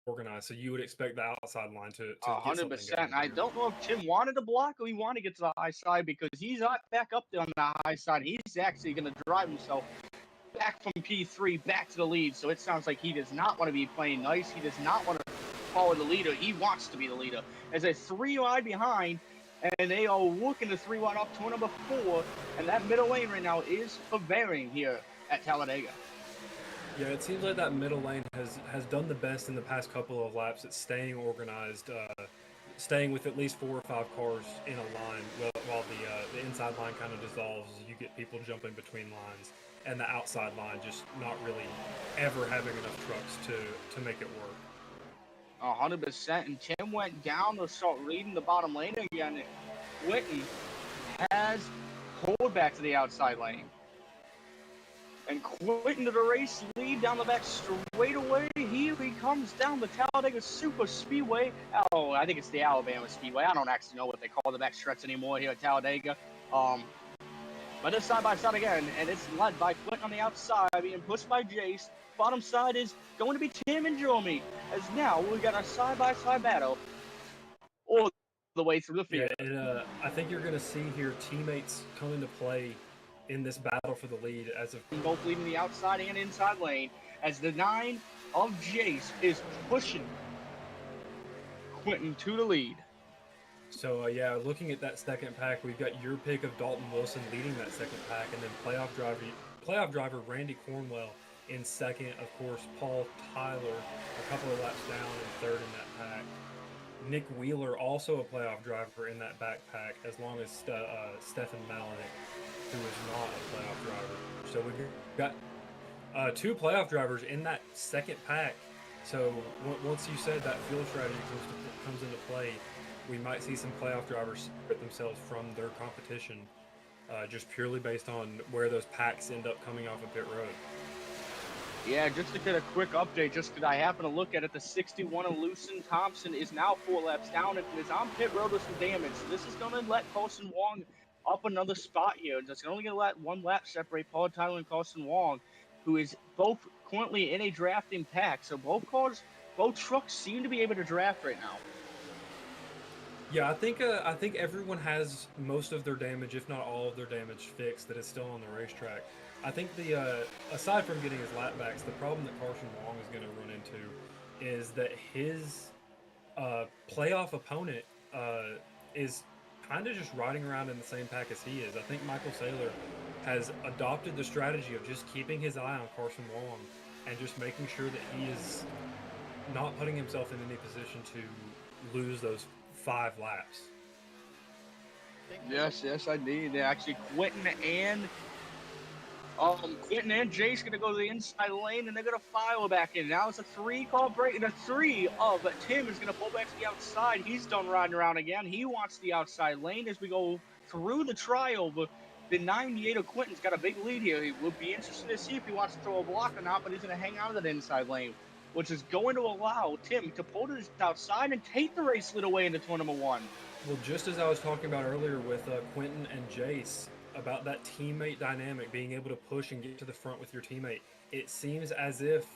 organized, so you would expect the outside line to 100%. I don't know if Tim wanted to block or he wanted to get to the high side because he's not back up there on the high side. He's actually going to drive himself back from P3 back to the lead. So it sounds like he does not want to be playing nice. He does not want to follow the leader. He wants to be the leader. As a 3 wide behind, and they are looking to 3 wide up to number 4, and that middle lane right now is forbearing here at Talladega. Yeah, it seems like that middle lane has done the best in the past couple of laps at staying organized, staying with at least 4 or 5 cars in a line, while the inside line kind of dissolves as you get people jumping between lines, and the outside line just not really ever having enough trucks to make it work. 100%, and Tim went down to start reading the bottom lane again. Whitten has pulled back to the outside lane. And Quentin to the race lead down the back straight away. Here he comes down the Talladega Superspeedway. Oh, I think it's the Alabama Speedway. I don't actually know what they call the back stretch anymore here at Talladega. But it's side by side again, and it's led by Quentin on the outside, being pushed by Jace. Bottom side is going to be Tim and Jeremy. As now we got a side by side battle all the way through the field. Yeah, I think you're going to see here teammates come into play in this battle for the lead as of both leading the outside and inside lane as the 9 of Jace is pushing Quentin to the lead. So yeah, looking at that second pack, we've got your pick of Dalton Wilson leading that second pack, and then playoff driver Randy Cornwell in second. Of course, Paul Tyler a couple of laps down in third in that pack. Nick Wheeler, also a playoff driver in that backpack, as long as Stefan Malinek, who is not a playoff driver. So we've got 2 playoff drivers in that second pack. So once you said that field strategy comes into play, we might see some playoff drivers separate themselves from their competition, just purely based on where those packs end up coming off of pit road. Yeah, just to get a quick update, just because I happen to look at it, the 61 of Lucen Thompson is now 4 laps down and is on pit road with some damage. So this is going to let Carson Wong up another spot here. It's only going to let 1 lap separate Paul Tyler and Carson Wong, who is both currently in a drafting pack. So both trucks seem to be able to draft right now. Yeah, I think everyone has most of their damage, if not all of their damage, fixed that is still on the racetrack. I think aside from getting his lap backs, the problem that Carson Wong is going to run into is that his playoff opponent is kind of just riding around in the same pack as he is. I think Michael Saylor has adopted the strategy of just keeping his eye on Carson Wong and just making sure that he is not putting himself in any position to lose those 5 laps. Yes, I did. Actually, Quentin and Quentin and Jace gonna go to the inside lane, and they're gonna file back in. Now it's a 3-car break, and a 3 of Tim is gonna pull back to the outside. He's done riding around again. He wants the outside lane as we go through the trial. But the 98 of Quentin's got a big lead here. He would be interested to see if he wants to throw a block or not, but he's gonna hang out of that inside lane, which is going to allow Tim to pull to the outside and take the race lead away into turn number 1. Well, just as I was talking about earlier with Quentin and Jace, about that teammate dynamic, being able to push and get to the front with your teammate, it seems as if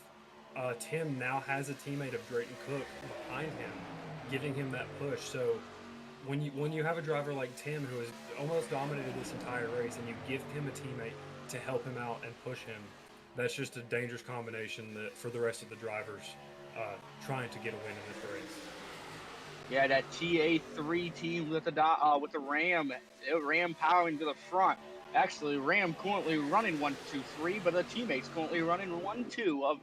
Tim now has a teammate of Drayton Cook behind him, giving him that push. So when you have a driver like Tim who has almost dominated this entire race, and you give him a teammate to help him out and push him, that's just a dangerous combination that for the rest of the drivers trying to get a win in this race. Yeah, that TA3 team with the Ram powering to the front. Actually, Ram currently running 1, 2, 3, but the teammates currently running 1, 2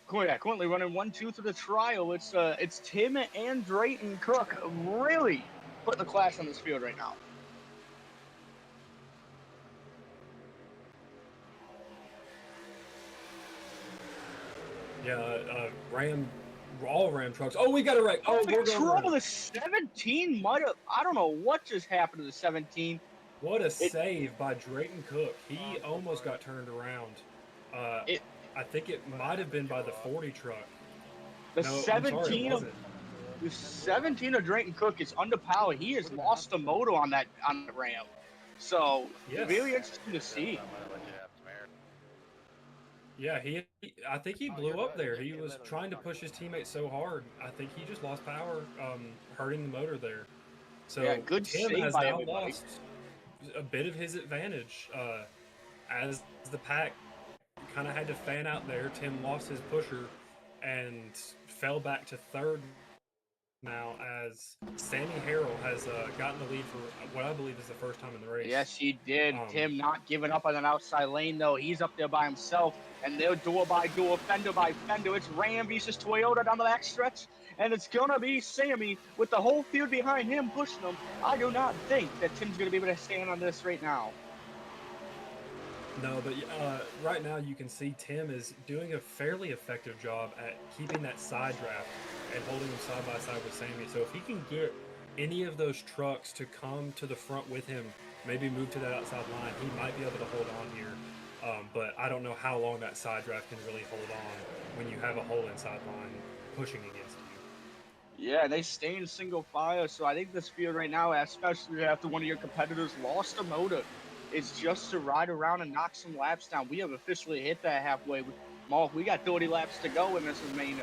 currently running 1, 2 through the trial. It's Tim and Drayton Cook really putting the clash on this field right now. Yeah, all Ram trucks. Oh, we got it right. Oh, we're going trouble. The 17 might have. I don't know what just happened to the 17. What a save by Drayton Cook. He almost got turned around. I think it might have been by the 40 truck. The no, 17 sorry, the 17 of Drayton Cook is underpowered. He has lost the motor on the Ram. So yes. Really interesting to see. Yeah, I think he blew up there. He was trying to push his teammate so hard. I think he just lost power, hurting the motor there. So yeah, good Tim save has by now everybody. lost a bit of his advantage. As the pack kind of had to fan out there, Tim lost his pusher and fell back to third now, as Sammy Harrell has gotten the lead for what I believe is the first time in the race. Yes, he did. Tim not giving up on an outside lane, though. He's up there by himself, and they're door by door, fender by fender. It's Ram versus Toyota down the back stretch, and it's going to be Sammy with the whole field behind him pushing him. I do not think that Tim's going to be able to stand on this right now. No, but right now you can see Tim is doing a fairly effective job at keeping that side draft and holding them side by side with Sammy. So if he can get any of those trucks to come to the front with him, maybe move to that outside line, he might be able to hold on here. But I don't know how long that side draft can really hold on when you have a whole inside line pushing against you. Yeah, they stay in single file, so I think this field right now, especially after one of your competitors lost a motor, is just to ride around and knock some laps down. We have officially hit that halfway mark. We got 30 laps to go in this main.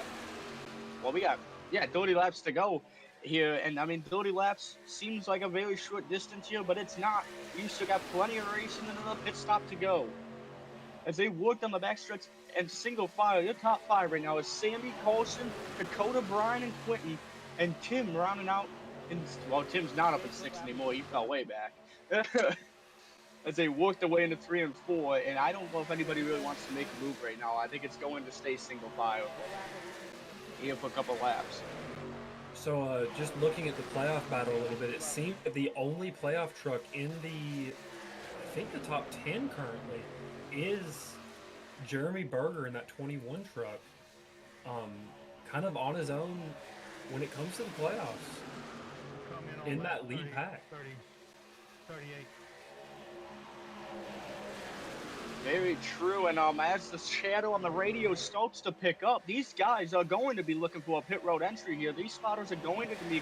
Well, we got 30 laps to go here, and I mean 30 laps seems like a very short distance here, but it's not. You still got plenty of racing and another pit stop to go. As they worked on the backstretch and single file, your top 5 right now is Sammy, Colson, Dakota, Brian, and Quentin, and Tim rounding out. Well, Tim's not up at 6 anymore. He fell way back. As they worked their way into 3 and 4, and I don't know if anybody really wants to make a move right now. I think it's going to stay single file here for a couple laps. So just looking at the playoff battle a little bit, it seemed that the only playoff truck in I think the top 10 currently is Jeremy Berger in that 21 truck, kind of on his own when it comes to the playoffs in that lead pack. 38. Very true, and as the shadow on the radio starts to pick up, these guys are going to be looking for a pit road entry here. These spotters are going to be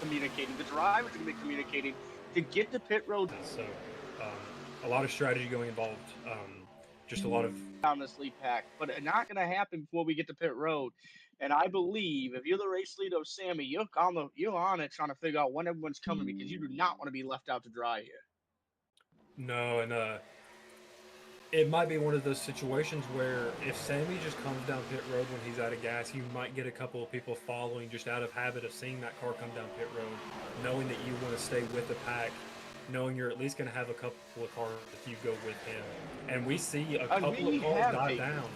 communicating. The drivers are going to be communicating to get to pit road. So a lot of strategy going involved, just a lot of... down this lead pack, but it's not going to happen before we get to pit road. And I believe if you're the race leader of Sammy, you're on it trying to figure out when everyone's coming, because you do not want to be left out to dry here. No, and it might be one of those situations where if Sammy just comes down pit road when he's out of gas, you might get a couple of people following just out of habit of seeing that car come down pit road, knowing that you want to stay with the pack, knowing you're at least going to have a couple of cars if you go with him. And we see a couple of cars die down.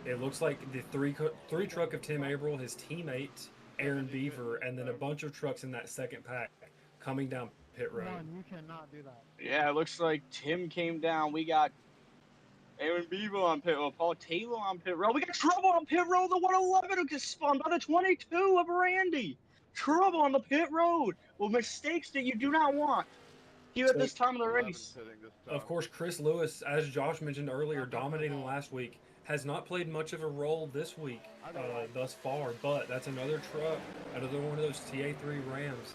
It looks like the three truck of Tim Averill, his teammate Aaron Beaver, and then a bunch of trucks in that second pack coming down pit road. One, you cannot do that. Yeah, it looks like Tim came down. We got Aaron Beaver on pit road, Paul Taylor on pit road. We got Trouble on pit road, the 111 who gets spun by the 22 of Randy. Trouble on the pit road with mistakes that you do not want here at this time of the 11 race. pitting this time. Of course, Chris Lewis, as Josh mentioned earlier, dominating last week, has not played much of a role this week thus far, but that's another truck, another one of those TA3 Rams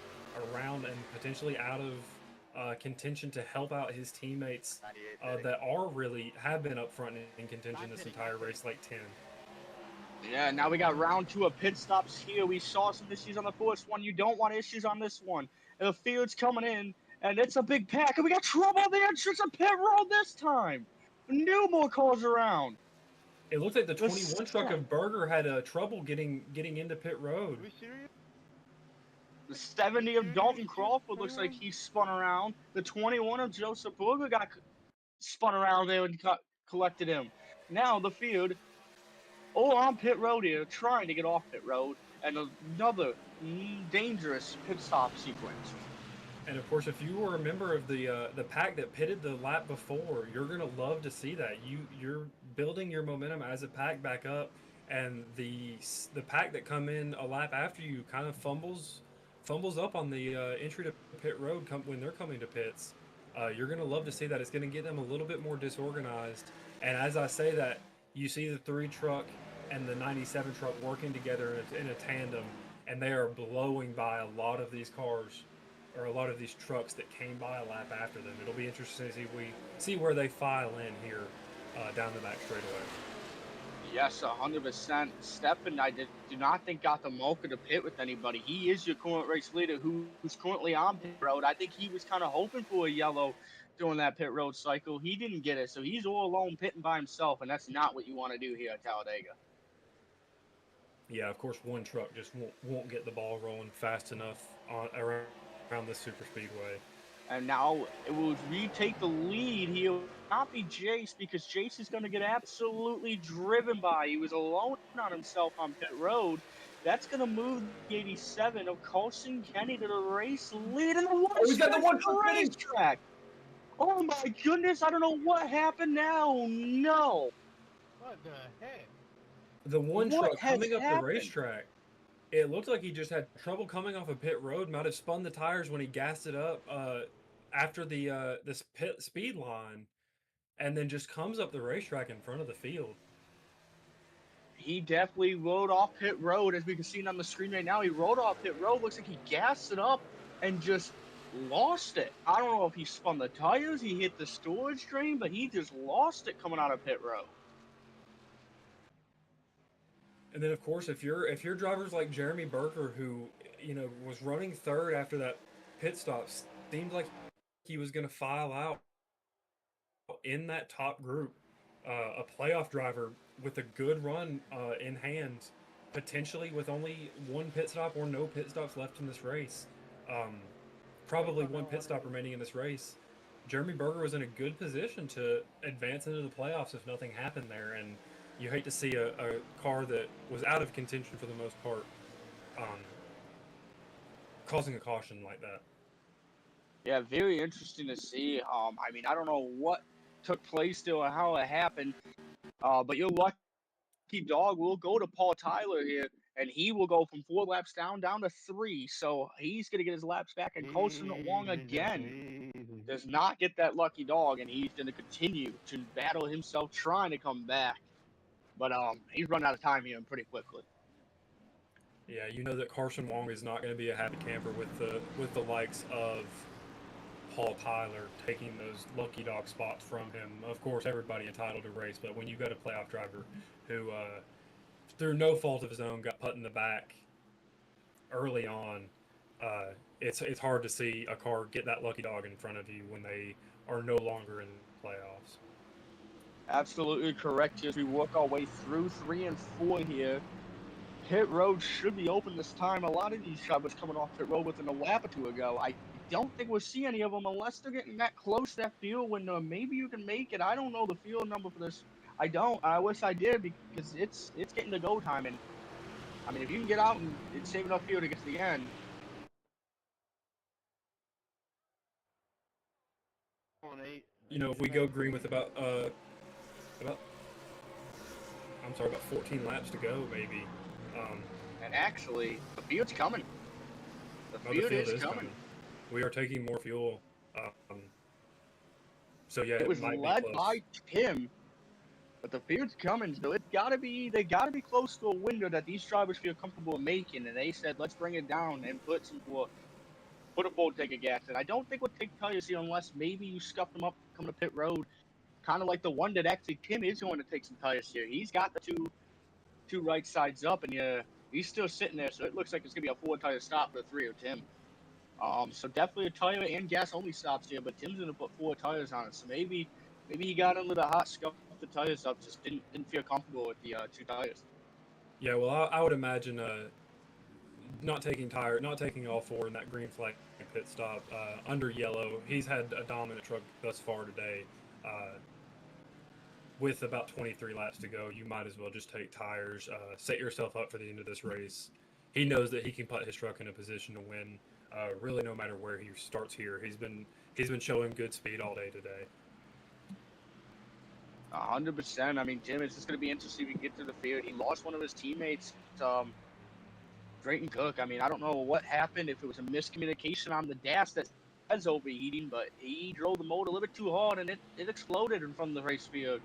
around and potentially out of contention to help out his teammates that have been up front in contention this entire race, like 10. Yeah, now we got round 2 of pit stops here. We saw some issues on the first one. You don't want issues on this one. And the field's coming in, and it's a big pack, and we got Trouble on the entrance of pit road this time. No more cars around. It looked like the 21 truck of Berger had trouble getting into pit road. Are we serious? The 70 of Dalton Crawford looks like he spun around. The 21 of Joseph Berger got spun around there and collected him. Now the field, on pit road here, trying to get off pit road, and another dangerous pit stop sequence. And of course, if you were a member of the pack that pitted the lap before, you're gonna love to see that. You're building your momentum as a pack back up, and the pack that come in a lap after you kind of fumbles up on the entry to pit road when they're coming to pits. You're gonna love to see that. It's gonna get them a little bit more disorganized. And as I say that, you see the 3 truck and the 97 truck working together in a tandem, and they are blowing by a lot of these cars, or a lot of these trucks that came by a lap after them. It'll be interesting to see where they file in here down the back straightaway. Yes, 100%. Steppen, I do not think got the mocha to pit with anybody. He is your current race leader who's currently on pit road. I think he was kind of hoping for a yellow during that pit road cycle. He didn't get it, so he's all alone pitting by himself, and that's not what you want to do here at Talladega. Yeah, of course, one truck just won't get the ball rolling fast enough around the super speedway. And now it will retake the lead. He'll not be Jace, because Jace is going to get absolutely driven by. He was alone on himself on pit road. That's going to move the 87 of Carson Kenny to the race lead in the one. He's got the one racetrack. Oh my goodness! I don't know what happened now. No. What the heck? The one truck coming up the racetrack, it looked like he just had trouble coming off a pit road. Might have spun the tires when he gassed it up after this pit speed line, and then just comes up the racetrack in front of the field. He definitely rode off pit road, as we can see on the screen right now. He rode off pit road. Looks like he gassed it up and just lost it. I don't know if he spun the tires, he hit the storage drain, but he just lost it coming out of pit road. And then, of course, if you're drivers like Jeremy Berger, who was running third after that pit stop, seemed like he was going to file out in that top group, a playoff driver with a good run in hand, potentially with only one pit stop or no pit stops left in this race. Probably one pit stop remaining in this race. Jeremy Berger was in a good position to advance into the playoffs if nothing happened there, and you hate to see a car that was out of contention for the most part causing a caution like that. Yeah, very interesting to see. I mean, I don't know what took place there or how it happened, but your lucky dog will go to Paul Tyler here, and he will go from 4 laps down to 3. So he's going to get his laps back, and Colson Wong again does not get that lucky dog, and he's going to continue to battle himself trying to come back. But he's run out of time here pretty quickly. Yeah, you know that Carson Wong is not going to be a happy camper with the likes of Paul Tyler taking those lucky dog spots from him. Of course, everybody entitled to race, but when you got a playoff driver who, through no fault of his own, got put in the back early on, it's hard to see a car get that lucky dog in front of you when they are no longer in the playoffs. Absolutely correct. As we work our way through 3 and 4 here, pit road should be open this time. A lot of these drivers coming off pit road within a lap or 2 ago. I don't think we'll see any of them unless they're getting that close to that field window. Maybe you can make it. I don't know the field number for this. I don't. I wish I did, because it's getting to go time. And I mean, if you can get out and save enough field to get to the end. if we go green with about about 14 laps to go, maybe. And actually, the field's coming. The No, field is coming. We are taking more fuel. So yeah, It was might led be close. by Tim, but the field's coming. So they gotta be close to a window that these drivers feel comfortable making. And they said, let's bring it down and put a full tank of gas. And I don't think we'll take tires here unless maybe you scuff them up coming to pit road. Kind of like the one that actually Tim is going to take some tires here. He's got the two right sides up, and he's still sitting there. So it looks like it's gonna be a 4-tire stop for the 3 of Tim. So definitely a tire and gas only stops here, but Tim's gonna put 4 tires on it. So maybe he got under the hot, scuffed the tires up, just didn't feel comfortable with the 2 tires. Yeah, well, I would imagine not taking all 4 in that green flag pit stop under yellow. He's had a dominant truck thus far today. With about 23 laps to go, you might as well just take tires, set yourself up for the end of this race. He knows that he can put his truck in a position to win. Really, no matter where he starts here, he's been showing good speed all day today. 100%. I mean, Tim, it's just going to be interesting if we get to the field. He lost one of his teammates, Drayton Cook. I mean, I don't know what happened, if it was a miscommunication on the dash that's overheating, but he drove the motor a little bit too hard, and it exploded in front of the race field,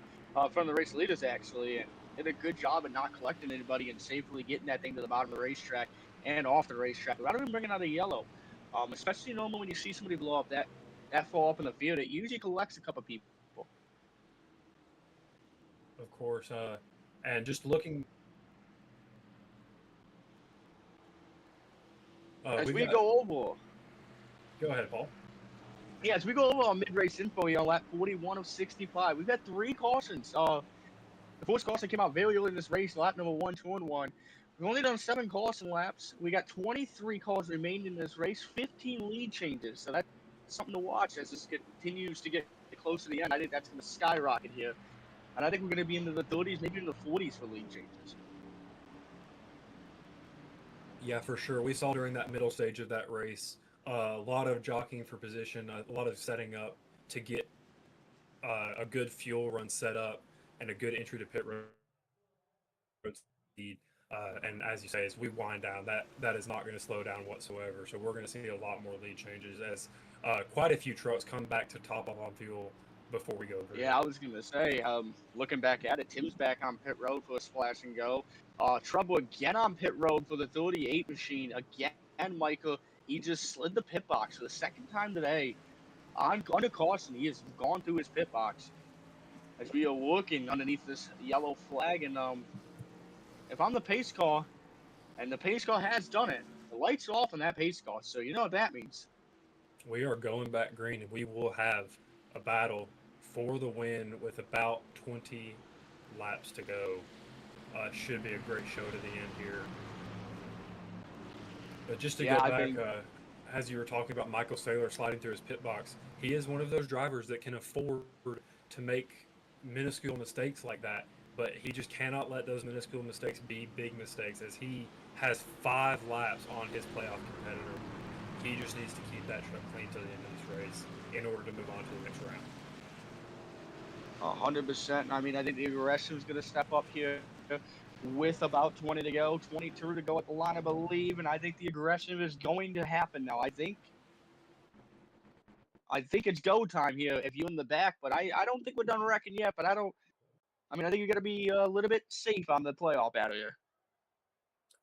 from the race leaders, actually, and did a good job of not collecting anybody and safely getting that thing to the bottom of the racetrack and off the racetrack without even bringing out a yellow. Especially normally when you see somebody blow up that far up in the field, it usually collects a couple people. Of course, and just looking. As we go over. Go ahead, Paul. Yeah, as we go over our mid-race info here on lap 41 of 65, we've had 3 cautions. The first caution came out very early in this race, lap number 1, 2, and 1. We've only done 7 caution laps. We got 23 cars remaining in this race, 15 lead changes. So that's something to watch as this continues to get close to the end. I think that's going to skyrocket here. And I think we're going to be into the 30s, maybe in the 40s for lead changes. Yeah, for sure. We saw during that middle stage of that race a lot of jockeying for position, a lot of setting up to get a good fuel run set up and a good entry to pit road speed. And as you say, as we wind down, that is not going to slow down whatsoever. So we're going to see a lot more lead changes as quite a few trucks come back to top up on fuel before we go green. Yeah, I was going to say, looking back at it, Tim's back on pit road for a splash and go. Trouble again on pit road for the 38 machine. Again, Michael, he just slid the pit box for the second time today. Under caution, he has gone through his pit box as we are working underneath this yellow flag. And if I'm the pace car, and the pace car has done it, the lights are off on that pace car, so you know what that means. We are going back green, and we will have a battle for the win with about 20 laps to go. Should be a great show to the end here. But just to get back, as you were talking about Michael Saylor sliding through his pit box, he is one of those drivers that can afford to make minuscule mistakes like that, but he just cannot let those minuscule mistakes be big mistakes, as he has 5 laps on his playoff competitor. He just needs to keep that truck clean to the end of this race in order to move on to the next round. 100%. I mean, I think the aggression is going to step up here with about 20 to go, 22 to go at the line, I believe, and I think the aggression is going to happen now. I think it's go time here if you're in the back, but I don't think we're done wrecking yet, but I think you got to be a little bit safe on the playoff battle here.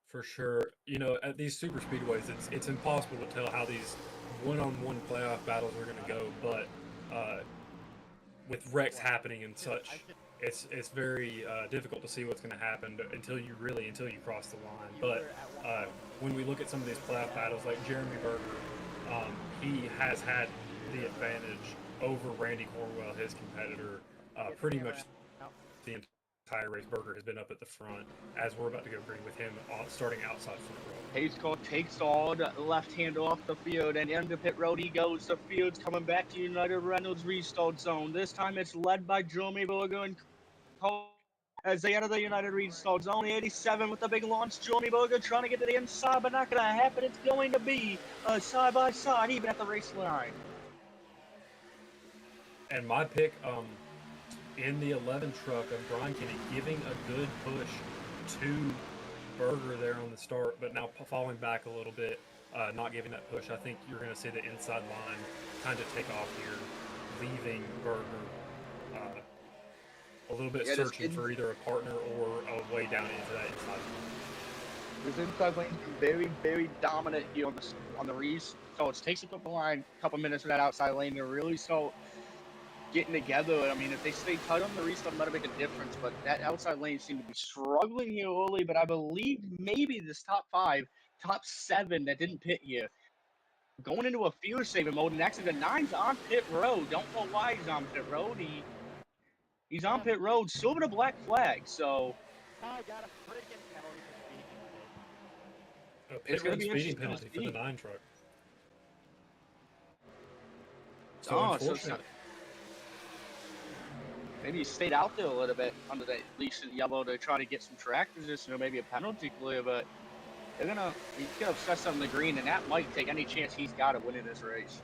For sure. At these super speedways, it's impossible to tell how these one-on-one playoff battles are going to go, but with wrecks happening and such, it's very difficult to see what's going to happen until you cross the line. But when we look at some of these playoff battles, like Jeremy Berger, he has had the advantage over Randy Cornwell, his competitor, pretty much the entire race. Berger has been up at the front as we're about to go green with him starting outside front row. Pace car takes all the left hand off the field, and into pit road he goes. The field's coming back to United Reynolds restart zone. This time it's led by Jeremy Berger and Cole as they enter the United restart zone. 87 with the big launch. Jeremy Berger trying to get to the inside, but not going to happen. It's going to be a side-by-side even at the race line. And my pick in the 11 truck of Brian Kenny, giving a good push to Berger there on the start, but now falling back a little bit, not giving that push. I think you're going to see the inside line kind of take off here, leaving Berger a little bit searching for either a partner or a way down into that inside line. This inside lane's been very, very dominant here on the Reese. So it takes up the line a couple minutes for that outside lane to really start getting together. I mean, if they stay tight on the Reese, that might make a difference. But that outside lane seemed to be struggling here early. But I believe maybe this top 5, top 7 that didn't pit here, going into a fuel saving mode. And actually, the 9's on pit road. Don't know why he's on pit road. He's on pit road, silver to black flag. So I got a freaking penalty for speeding. It's going to be speeding penalty for the 9 truck. So unfortunate. Maybe he stayed out there a little bit under that leash in yellow to try to get some track position or maybe a penalty clear, but he's gonna obsess on the green, and that might take any chance he's got of winning this race.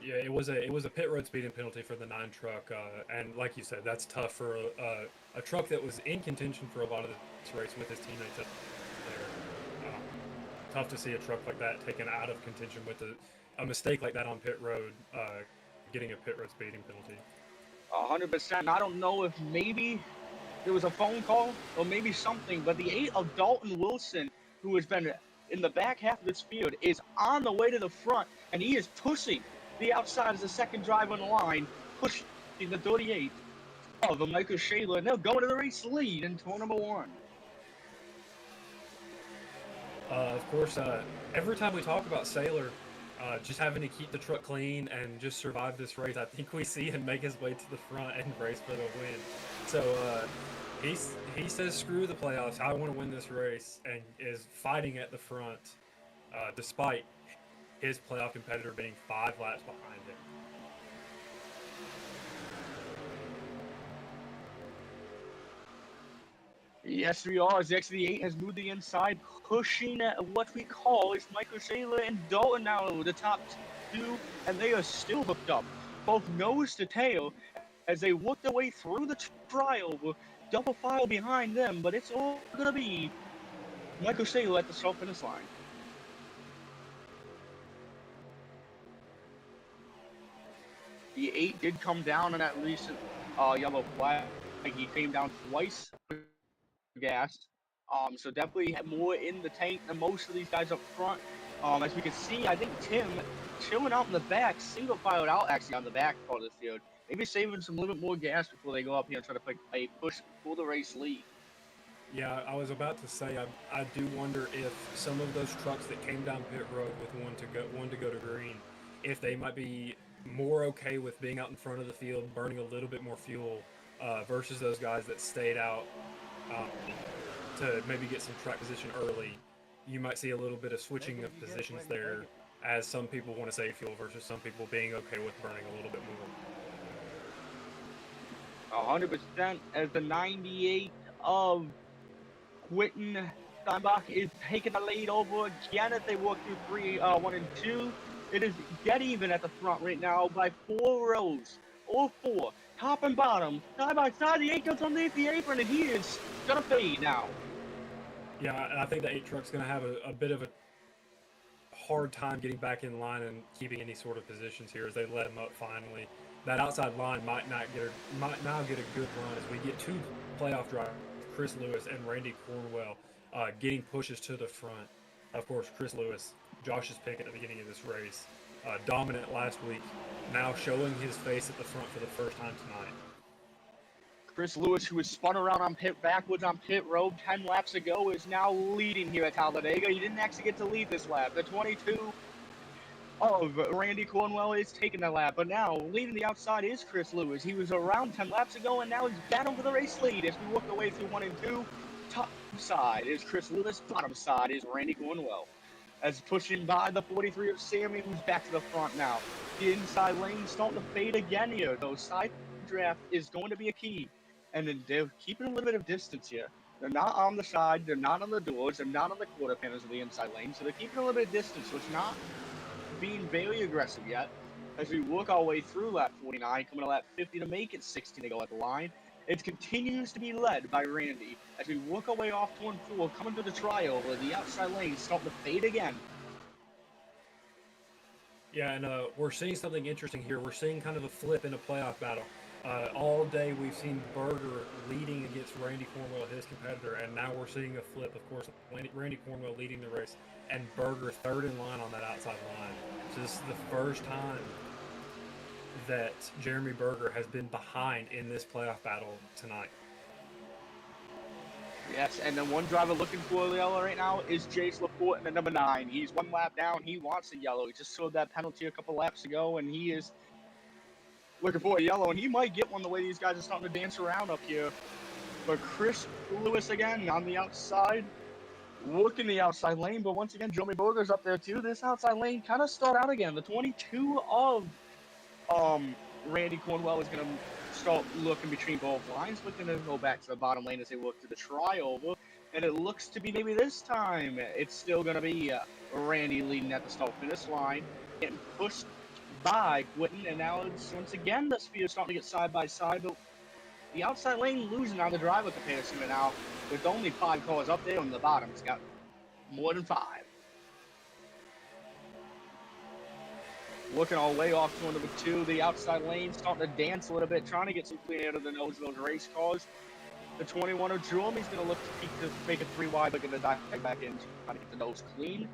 Yeah, it was a pit road speeding penalty for the 9 truck, and like you said, that's tough for a truck that was in contention for a lot of this race with his teammates up there. Tough to see a truck like that taken out of contention with a mistake like that on pit road, getting a pit road speeding penalty. 100%. I don't know if maybe there was a phone call or maybe something, but the 8 of Dalton Wilson, who has been in the back half of this field, is on the way to the front, and he is pushing the outside as the second driver on the line, pushing the 38 of Michael Shayla, and they'll go to the race lead in turn number 1. Of course, every time we talk about Saylor, just having to keep the truck clean and just survive this race, I think we see him make his way to the front and race for the win. So he says, screw the playoffs, I want to win this race, and is fighting at the front despite his playoff competitor being 5 laps behind him. Yes, we are. Actually, the 8 has moved the inside, pushing what we call is Michael Shayla and Dalton now, the top 2, and they are still hooked up, both nose to tail, as they work their way through the trial with double file behind them, but it's all going to be Michael Shayla at the start finish line. The 8 did come down on that recent yellow flag. He came down twice. Gas, so definitely have more in the tank than most of these guys up front. As we can see, I think Tim chilling out in the back, single filed out actually on the back part of the field, maybe saving some little bit more gas before they go up here and try to push for the race lead. Yeah, I was about to say, I do wonder if some of those trucks that came down pit road with one to go to green, if they might be more okay with being out in front of the field, burning a little bit more fuel, versus those guys that stayed out to maybe get some track position early. You might see a little bit of switching of positions there, as some people want to save fuel versus some people being okay with burning a little bit more. 100% as the 98 of Quentin Steinbach is taking the lead over again as they work through 1 and 2. It is dead even at the front right now by 4 rows, or 4. Top and bottom, side by side, the 8 goes underneath the apron, and he is gonna fade now. Yeah, and I think the 8 truck's gonna have a bit of a hard time getting back in line and keeping any sort of positions here as they let him up finally. That outside line might now get a good run as we get 2 playoff drivers, Chris Lewis and Randy Cornwell, getting pushes to the front. Of course, Chris Lewis, Josh's pick at the beginning of this race, dominant last week, now showing his face at the front for the first time tonight. Chris Lewis, who was spun around backwards on pit road 10 laps ago, is now leading here at Talladega. He didn't actually get to lead this lap. The 22 of Randy Cornwell is taking the lap, but now leading the outside is Chris Lewis. He was around 10 laps ago, and now he's battling for the race lead as we work our way through 1 and 2. Top side is Chris Lewis, bottom side is Randy Cornwell. As pushing by the 43 of Sammy, who's back to the front now. The inside lane starting to fade again here, though. Side draft is going to be a key. And then they're keeping a little bit of distance here. They're not on the side, they're not on the doors, they're not on the quarter panels of the inside lane, so they're keeping a little bit of distance, so it's not being very aggressive yet. as we work our way through lap 49, coming to lap 50 to make it 16 to go at the line. It continues to be led by Randy as we work our way off turn 4, coming to the triover. The outside lane starting to fade again. Yeah, and we're seeing something interesting here. We're seeing kind of a flip in a playoff battle. All day we've seen Berger leading against Randy Cornwell, his competitor, and now we're seeing a flip. Of course, Randy Cornwell leading the race, and Berger third in line on that outside line. So this is the first time that Jeremy Berger has been behind in this playoff battle tonight. Yes, and then one driver looking for the yellow right now is Jace Laporte in the number 9. He's one lap down. He wants a yellow. He just showed that penalty a couple laps ago, and he is looking for a yellow, and he might get one the way these guys are starting to dance around up here. But Chris Lewis again on the outside, working the outside lane, but once again, Jeremy Berger's up there too. This outside lane kind of start out again. The 22 of Randy Cornwell is going to start looking between both lines, looking to go back to the bottom lane as they work to the triover. And it looks to be maybe this time it's still going to be Randy leading at the start-finish line, getting pushed by Quinton, and now it's once again the speed is starting to get side by side, but the outside lane losing on the driver comparison right now, with only 5 cars up there on the bottom. It's got more than 5. Looking all the way off to number 2, the outside lane starting to dance a little bit, trying to get some clean out of the nose of those race cars. The 21 of Jeremy's going to look to make it 3 wide, but going to dive back in, trying to get the nose clean.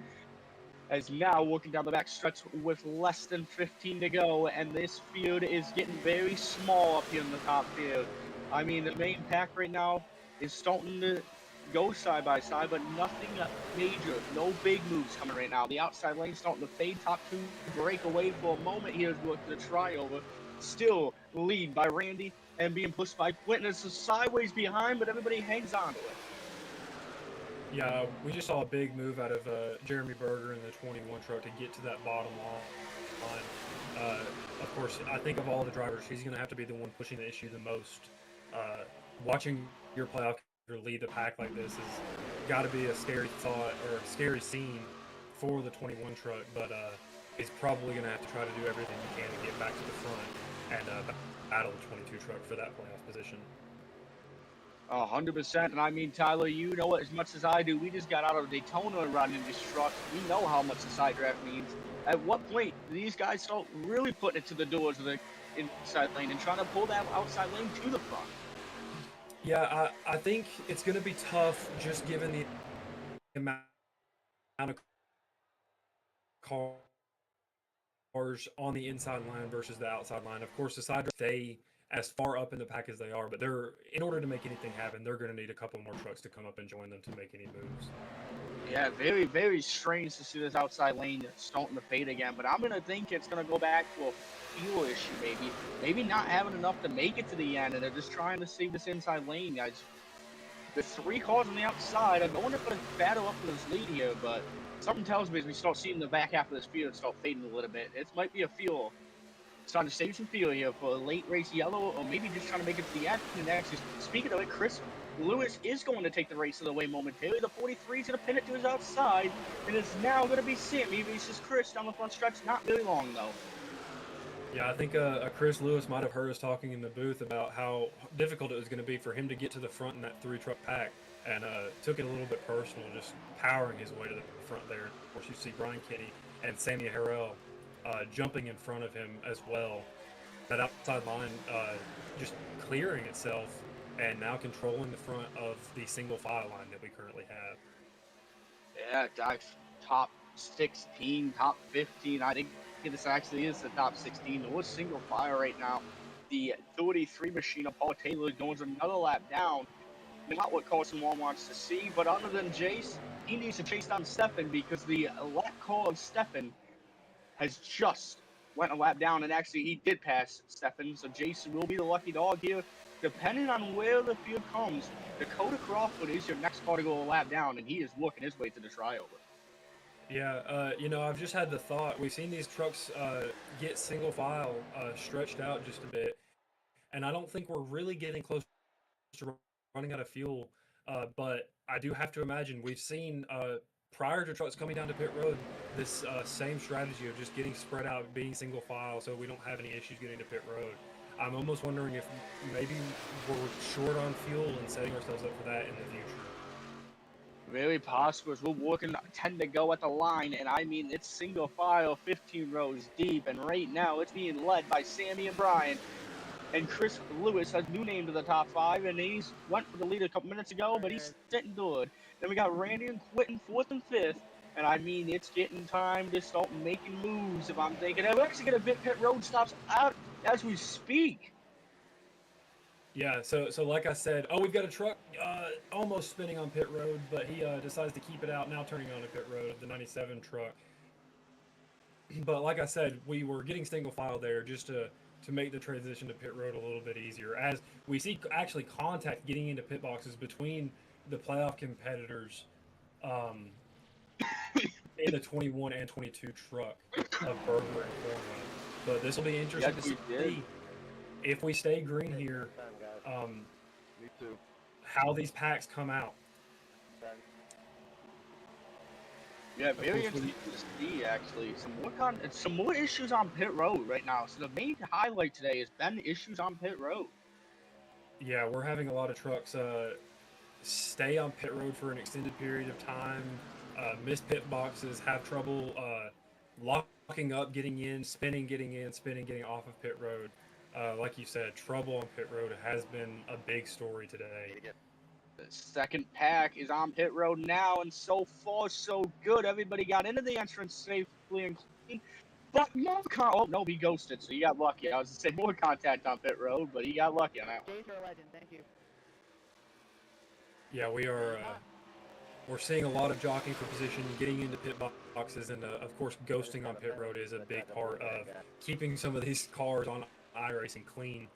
As now working down the back stretch with less than 15 to go, and this field is getting very small up here in the top field. I mean, the main pack right now is starting to go side by side, but nothing major, no big moves coming right now. The outside lane starting to fade, top 2 break away for a moment here as we look to the triover. Still lead by Randy and being pushed by Quinton. It's sideways behind, but everybody hangs on to it. Yeah, we just saw a big move out of Jeremy Berger in the 21 truck to get to that bottom line. Of course, I think of all the drivers, he's going to have to be the one pushing the issue the most. Watching your playoff lead the pack like this has got to be a scary thought or a scary scene for the 21 truck, but he's probably going to have to try to do everything he can to get back to the front and battle the 22 truck for that playoff position. 100%, and I mean, Tyler, you know it as much as I do. We just got out of Daytona running these trucks. We know how much the side draft means. At what point do these guys start really putting it to the doors of the inside lane and trying to pull that outside lane to the front? Yeah, I think it's going to be tough just given the amount of cars on the inside line versus the outside line. Of course, the side drivers stay as far up in the pack as they are, but in order to make anything happen, they're going to need a couple more trucks to come up and join them to make any moves. Yeah, very, very strange to see this outside lane starting to fade again, but I'm going to think it's going to go back to a fuel issue maybe. Maybe not having enough to make it to the end, and they're just trying to save this inside lane, guys. The 3 cars on the outside, I'm going to put a battle up in this lead here, but something tells me as we start seeing the back half of this field start fading a little bit, it might be a fuel. Trying to save some fuel here for a late race yellow, or maybe just trying to make it to the end. And actually, speaking of it, Chris Lewis is going to take the race of the way momentarily. The 43 is going to pin it to his outside, and it's now going to be Sammy versus Chris down the front stretch. Not really long, though. Yeah, I think Chris Lewis might have heard us talking in the booth about how difficult it was going to be for him to get to the front in that 3-truck pack, and took it a little bit personal, just powering his way to the front there. Of course, you see Brian Kenny and Sammy Harrell jumping in front of him as well. That outside line just clearing itself and now controlling the front of the single file line that we currently have. Yeah, guys, top 16, top 15. I think this actually is the top 16. The worst single file right now. The 33 machine of Paul Taylor goes another lap down. Not what Carson Wall wants to see, but other than Jace, he needs to chase down Stefan because the lap call of Stefan has just went a lap down, and actually he did pass Stefan, so Jason will be the lucky dog here. Depending on where the field comes, Dakota Crawford is your next car to go a lap down, and he is working his way to the triover. Yeah, I've just had the thought, we've seen these trucks get single file stretched out just a bit, and I don't think we're really getting close to running out of fuel, but I do have to imagine we've seen prior to trucks coming down to pit road, this same strategy of just getting spread out, being single file, so we don't have any issues getting to pit road. I'm almost wondering if maybe we're short on fuel and setting ourselves up for that in the future. Very possible. We're working 10 to go at the line, and I mean, it's single file, 15 rows deep, and right now it's being led by Sammy and Brian. And Chris Lewis has new name to the top 5, and he's went for the lead a couple minutes ago, but he's sitting good. Then we got Randy and Quentin 4th and 5th, and I mean, it's getting time to start making moves. If I'm thinking, I'm actually going to pit road stops out as we speak. Yeah, so like I said, we've got a truck almost spinning on pit road, but he decides to keep it out, now turning on to pit road, the 97 truck. But like I said, we were getting single file there just to make the transition to pit road a little bit easier, as we see actually contact getting into pit boxes between the playoff competitors in the 21 and 22 truck of Berger and Cornwell. But this will be interesting to see if we stay green here, how these packs come out. Yeah, very interesting to see, actually. Some more issues on pit road right now. So the main highlight today has been issues on pit road. Yeah, we're having a lot of trucks stay on pit road for an extended period of time, miss pit boxes, have trouble locking up, getting in, spinning, getting off of pit road. Like you said, trouble on pit road has been a big story today. The second pack is on pit road now, and so far, so good. Everybody got into the entrance safely and clean. But more oh no, he ghosted, so he got lucky. I was going to say more contact on pit road, but he got lucky on that one. You're a legend, thank you. Yeah, we're seeing a lot of jockeying for position, getting into pit boxes, and of course, ghosting on pit road is a big part of keeping some of these cars on iRacing clean,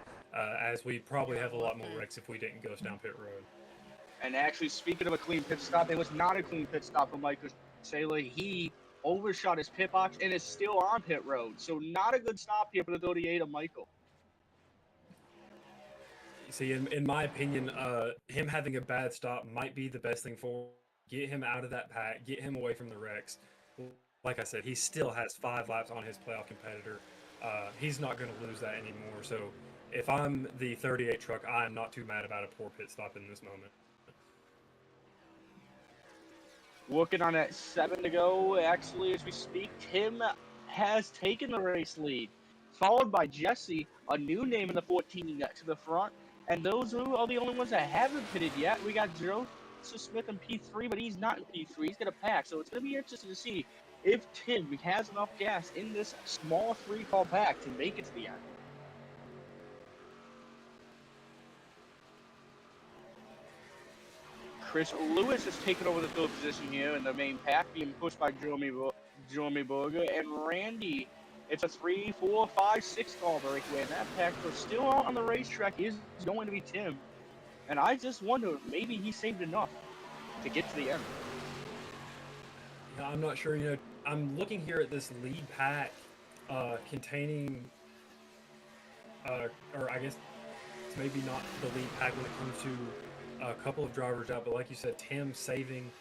as we probably have a lot more wrecks if we didn't ghost down pit road. And actually, speaking of a clean pit stop, it was not a clean pit stop for Michael Saylor. He overshot his pit box and is still on pit road. So not a good stop here for the 38 of Michael. See, in my opinion, him having a bad stop might be the best thing for get him out of that pack, get him away from the wrecks. Like I said, he still has 5 laps on his playoff competitor. He's not going to lose that anymore. So if I'm the 38 truck, I'm not too mad about a poor pit stop in this moment. Working on that 7 to go, actually, as we speak, Tim has taken the race lead, followed by Jesse, a new name in the 14 to the front. And those are the only ones that haven't pitted yet. We got Joseph Smith in P3, but he's not in P3. He's got a pack, so it's going to be interesting to see if Tim has enough gas in this small 3-car pack to make it to the end. Chris Lewis has taken over the 3rd position here in the main pack, being pushed by Jeremy Berger and Randy. It's a 3, 4, 5, 6 car breakaway, and that pack for still out on the racetrack is going to be Tim. And I just wonder if maybe he saved enough to get to the end. I'm not sure. I'm looking here at this lead pack containing, or I guess it's maybe not the lead pack when it comes to a couple of drivers out, but like you said, Tim saving.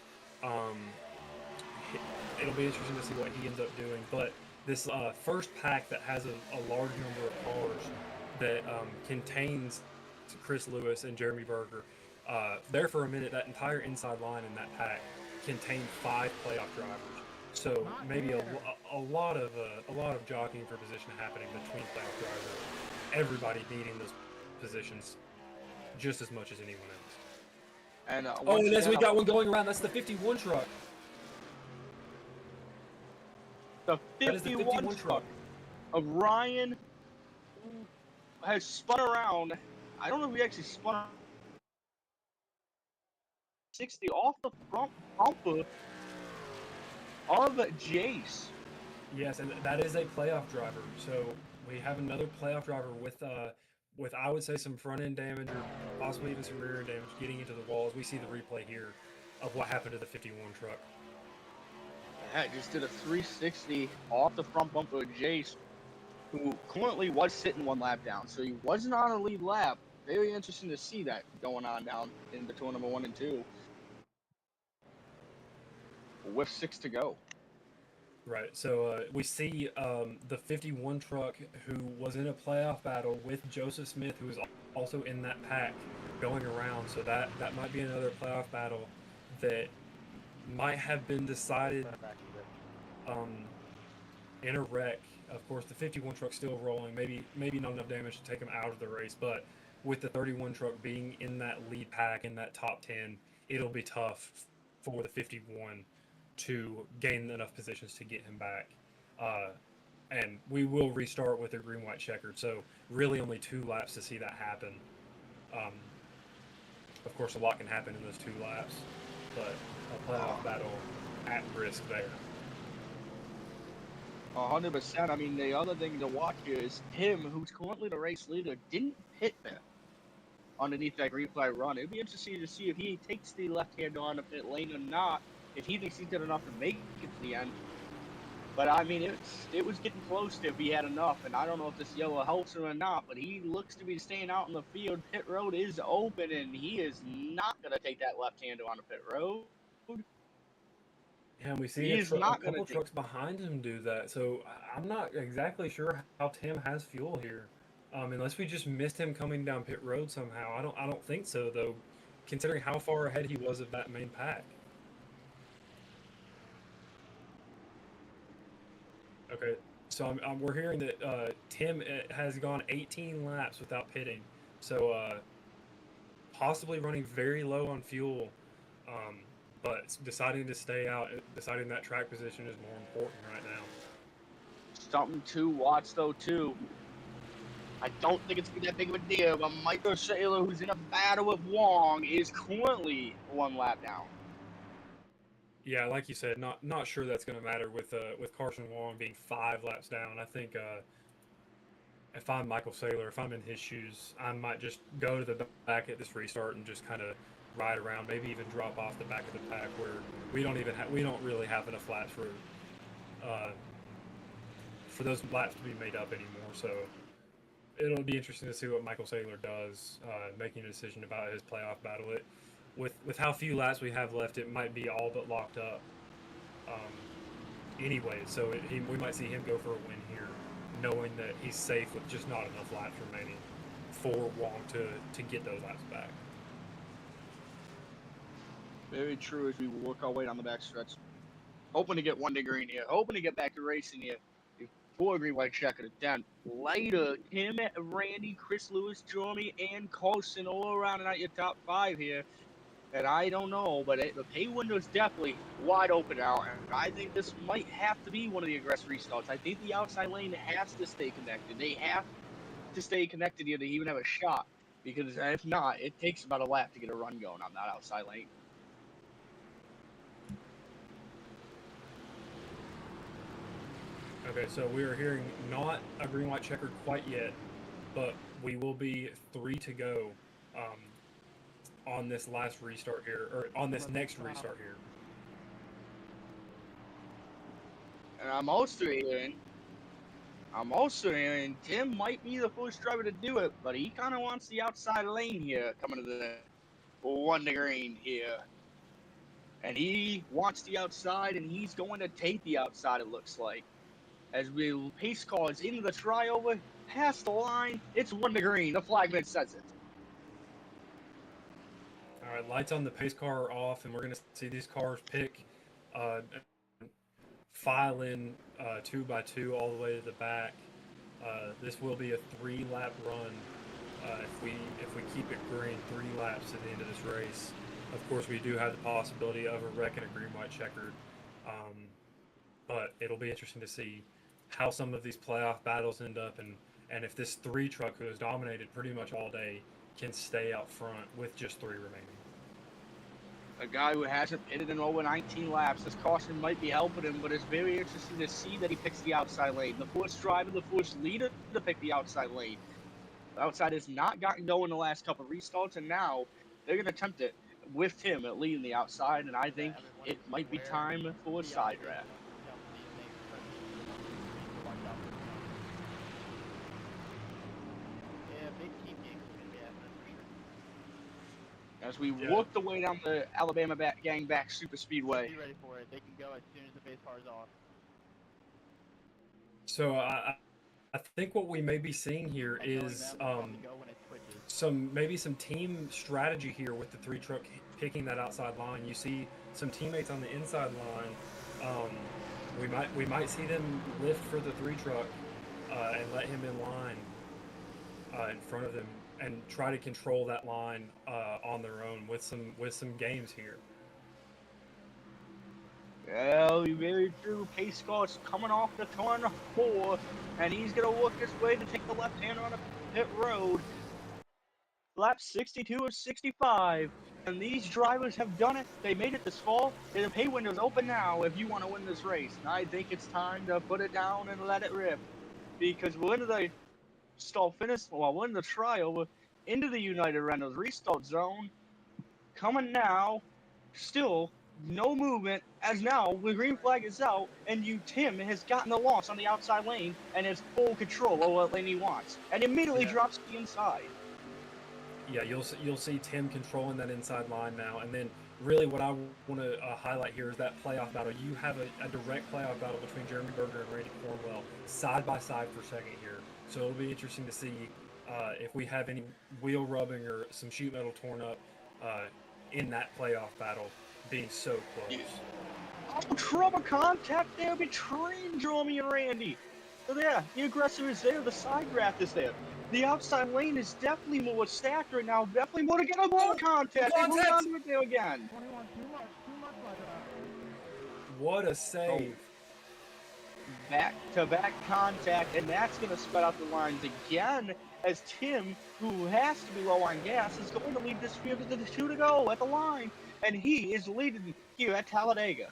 It'll be interesting to see what he ends up doing. But this first pack that has a large number of cars that contains Chris Lewis and Jeremy Berger. There for a minute, that entire inside line in that pack contained 5 playoff drivers. So maybe a lot of jockeying for position happening between playoff drivers. Everybody needing those positions just as much as anyone else. And and as we got one going around, that's the 51 truck. The 51 truck of Ryan has spun around. I don't know if we actually spun 60 off the front bumper of Jace. Yes, and that is a playoff driver. So we have another playoff driver with I would say some front end damage or possibly even some rear end damage getting into the walls. We see the replay here of what happened to the 51 truck. Yeah, just did a 360 off the front bumper of Jace, who currently was sitting 1 lap down. So he wasn't on a lead lap. Very interesting to see that going on down in between number 1 and 2. with 6 to go. Right. So we see the 51 truck who was in a playoff battle with Joseph Smith, who was also in that pack, going around. So that might be another playoff battle that might have been decided um, in a wreck. Of course, the 51 truck still rolling. Maybe not enough damage to take him out of the race, but with the 31 truck being in that lead pack in that top 10, it'll be tough for the 51 to gain enough positions to get him back. And we will restart with a green-white checkered, so really only 2 laps to see that happen. Of course, a lot can happen in those 2 laps, but a playoff battle at risk there. 100%. I mean, the other thing to watch here is Tim, who's currently the race leader, didn't pit there underneath that green flag run. It'd be interesting to see if he takes the left-hander on the pit lane or not, if he thinks he's good enough to make it to the end. But, I mean, it was getting close to if he had enough, and I don't know if this yellow helps him or not, but he looks to be staying out in the field. Pit road is open, and he is not going to take that left-hander on the pit road. Yeah, we see a couple trucks behind him do that, so I'm not exactly sure how Tim has fuel here. Unless we just missed him coming down pit road somehow. I don't think so, though, considering how far ahead he was of that main pack. Okay, so we're hearing that Tim has gone 18 laps without pitting, so possibly running very low on fuel, but deciding to stay out, deciding that track position is more important right now. Something to watch, though, too. I don't think it's going to be that big of a deal, but Michael Saylor, who's in a battle with Wong, is currently 1 lap down. Yeah, like you said, not sure that's going to matter with Carson Wong being 5 laps down. I think if I'm Michael Saylor, if I'm in his shoes, I might just go to the back at this restart and just kind of ride around, maybe even drop off the back of the pack where we don't really have enough laps for those laps to be made up anymore. So it'll be interesting to see what Michael Saylor does, making a decision about his playoff battle. With how few laps we have left, it might be all but locked up anyway. So we might see him go for a win here, knowing that he's safe with just not enough laps remaining for Wong to get those laps back. Very true as we work our way down the back stretch. Hoping to get 1 to green here. Hoping to get back to racing here. 4 green white checker down. Later, Tim, Randy, Chris Lewis, Jeremy, and Carlson all around out your top 5 here. And I don't know, but the pay window is definitely wide open now. And I think this might have to be one of the aggressive restarts. I think the outside lane has to stay connected. They have to stay connected here to even have a shot. Because if not, it takes about a lap to get a run going on that outside lane. Okay, so we are hearing not a green-white checkered quite yet, but we will be 3 to go on this last restart here, or on this next restart here. And I'm also hearing Tim might be the first driver to do it, but he kind of wants the outside lane here coming to the 1 to green here. And he wants the outside, and he's going to take the outside, it looks like. As we pace cars into the tryover, past the line, it's 1 to green. The flagman says it. All right, lights on the pace car are off, and we're going to see these cars pick, file in 2 by 2 all the way to the back. This will be a 3-lap run if we keep it green, 3 laps at the end of this race. Of course, we do have the possibility of a wreck and a green-white checkered, but it'll be interesting to see how some of these playoff battles end up, and if this 3 truck, who has dominated pretty much all day, can stay out front with just 3 remaining. A guy who hasn't pitted in over 19 laps. This caution might be helping him, but it's very interesting to see that he picks the outside lane. The first driver, the first leader to pick the outside lane. The outside has not gotten going the last couple of restarts, and now they're going to attempt it with Tim at leading the outside, and I think it might be time for a side draft. as we Yeah. work the way down the Alabama Gang Back Superspeedway. Be ready for it. They can go as soon as the base car is off. So I think what we may be seeing here And knowing is them, they'll probably go when it switches. maybe some team strategy here with the 3 truck picking that outside line. You see some teammates on the inside line. We might see them lift for the 3 truck and let him in line in front of them and try to control that line on their own with some games here. Well, very true. Pace car's coming off the corner 4, and he's going to work his way to take the left-hander on a pit road. Lap 62 of 65, and these drivers have done it. They made it this far. The pay window's open now if you want to win this race. And I think it's time to put it down and let it rip, because we're into the we're in the trial. We're into the United Reynolds restart zone. Coming now, still no movement, as now the green flag is out, and Tim has gotten the loss on the outside lane and has full control over what lane he wants, and immediately drops to the inside. Yeah, you'll see Tim controlling that inside line now, and then really what I want to highlight here is that playoff battle. You have a direct playoff battle between Jeremy Berger and Randy Cornwell side by side for second here, so it'll be interesting to see if we have any wheel rubbing or some sheet metal torn up in that playoff battle, being so close. Oh, trouble contact there between Jeremy and Randy. So there, the aggressor is there, the side draft is there. The outside lane is definitely more stacked right now, definitely more to get a more contact. They moved on to it there again. 21, too much, What a save. Back-to-back contact, and that's going to spread out the lines again, as Tim, who has to be low on gas, is going to lead this field with the 2 to go at the line, and he is leading here at Talladega.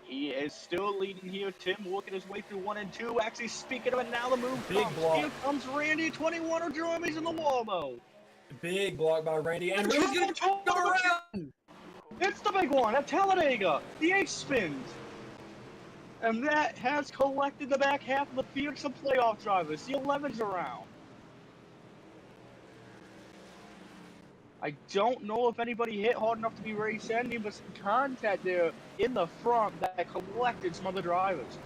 He is still leading here. Tim working his way through 1 and 2. Actually, speaking of it, now the move Big comes. block. Here comes Randy, 21 of Jeremy's in the Walmo. Big block by Randy, and Randy's going to go around. It's the big one at Talladega. The 8 spins. And that has collected the back half of the field. Some playoff drivers. The 11's around. I don't know if anybody hit hard enough to be race ending, but some contact there in the front that collected some other drivers.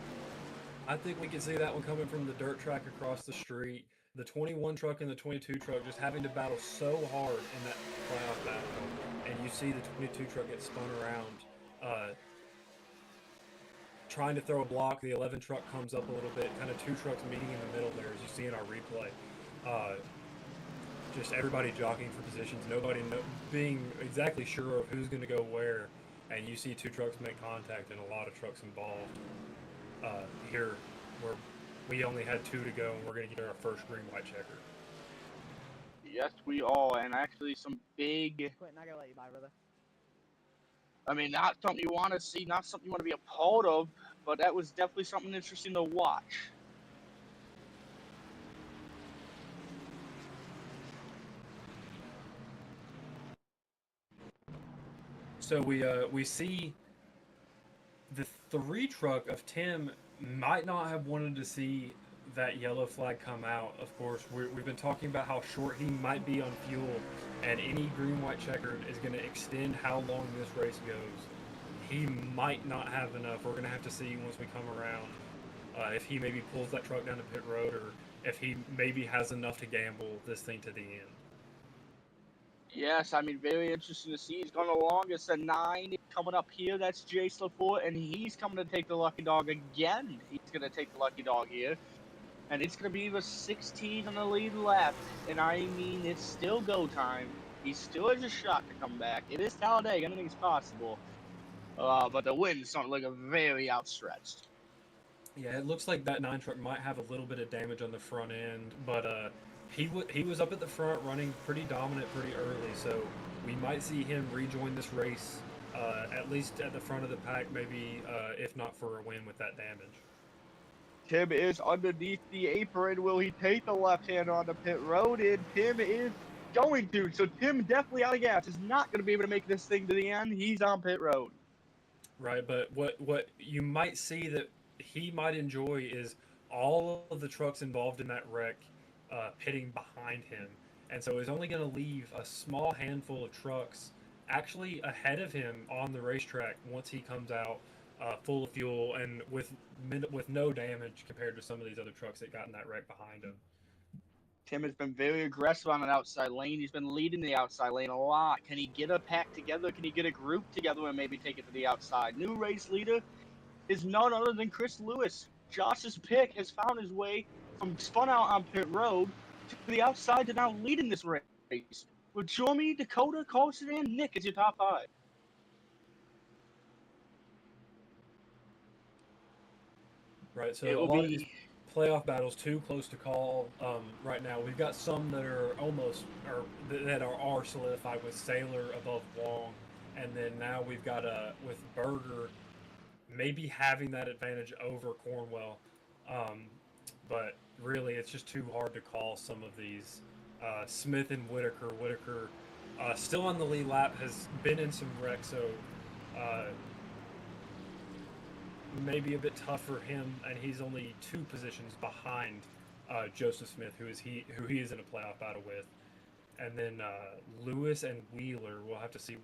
I think we can see that one coming from the dirt track across the street. The 21 truck and the 22 truck just having to battle so hard in that playoff battle. And you see the 22 truck get spun around, trying to throw a block. The 11 truck comes up a little bit, kind of 2 trucks meeting in the middle there, as you see in our replay. Just everybody jockeying for positions, nobody being exactly sure of who's going to go where, and you see 2 trucks make contact and a lot of trucks involved. Here, where we only had 2 to go, and we're going to get our first green-white checker. Yes, we are, and actually some big... Quit, not gonna let you buy, brother. I mean, not something you want to see, not something you want to be a part of, but that was definitely something interesting to watch. So we see the 3 truck of Tim might not have wanted to see that yellow flag come out. Of course, we've been talking about how short he might be on fuel, and any green-white checkered is going to extend how long this race goes. He might not have enough. We're going to have to see once we come around if he maybe pulls that truck down to pit road, or if he maybe has enough to gamble this thing to the end. Yes, I mean, very interesting to see. He's going the longest at 9. Coming up here, that's Jace LaForte, and he's coming to take the lucky dog again. He's going to take the lucky dog here. And it's going to be the 16 on the lead lap. And I mean, it's still go time. He still has a shot to come back. It is Talladega. Anything's possible. But the wind's not looking very outstretched. Yeah, it looks like that 9 truck might have a little bit of damage on the front end, but he was up at the front running pretty dominant pretty early, so we might see him rejoin this race, at least at the front of the pack, maybe if not for a win with that damage. Tim is underneath the apron. Will he take the left hand on the pit road? And Tim is going to. So Tim definitely out of gas. Is not going to be able to make this thing to the end. He's on pit road. Right, but what you might see that he might enjoy is all of the trucks involved in that wreck pitting behind him. And so he's only going to leave a small handful of trucks actually ahead of him on the racetrack once he comes out full of fuel and with no damage compared to some of these other trucks that got in that wreck behind him. Tim has been very aggressive on an outside lane. He's been leading the outside lane a lot. Can he get a pack together? Can he get a group together and maybe take it to the outside? New race leader is none other than Chris Lewis. Josh's pick has found his way from spun out on pit road to the outside to now leading this race. With Jeremy, Dakota, Carlson, and Nick as your top 5. Right, so a lot of these playoff battles too close to call right now. We've got some that are almost that are solidified with Sailor above Wong, and then now we've got with Berger maybe having that advantage over Cornwell, but really it's just too hard to call some of these. Smith and Whitaker still on the lead lap, has been in some wrecks, so maybe a bit tough for him, and he's only 2 positions behind Joseph Smith, who he is in a playoff battle with. And then Lewis and Wheeler, we'll have to see.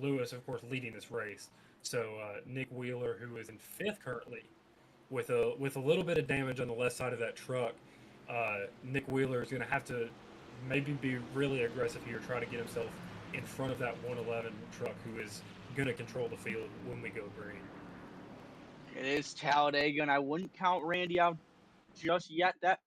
Lewis, of course, leading this race. So Nick Wheeler, who is in 5th currently, with a little bit of damage on the left side of that truck. Nick Wheeler is going to have to maybe be really aggressive here, try to get himself in front of that 111 truck, who is going to control the field when we go green. It is Talladega, and I wouldn't count Randy out just yet. That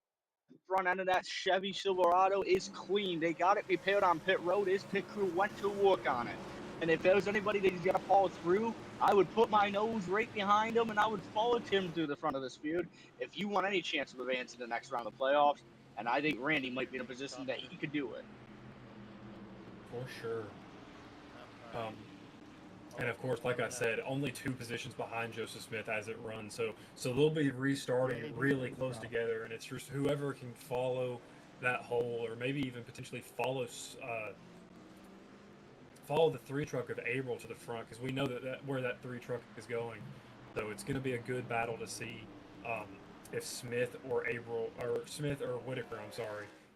front end of that Chevy Silverado is clean. They got it repaired on pit road. His pit crew went to work on it. And if there's anybody that he's got to follow through, I would put my nose right behind him, and I would follow Tim through the front of this field if you want any chance of advancing to the next round of playoffs. And I think Randy might be in a position that he could do it. For sure. And of course, like I said, only 2 positions behind Joseph Smith as it runs. So they'll be restarting really close together, and it's just whoever can follow that hole, or maybe even potentially follow the 3 truck of April to the front, because we know that where that 3 truck is going. So it's going to be a good battle to see if Smith or Whitaker,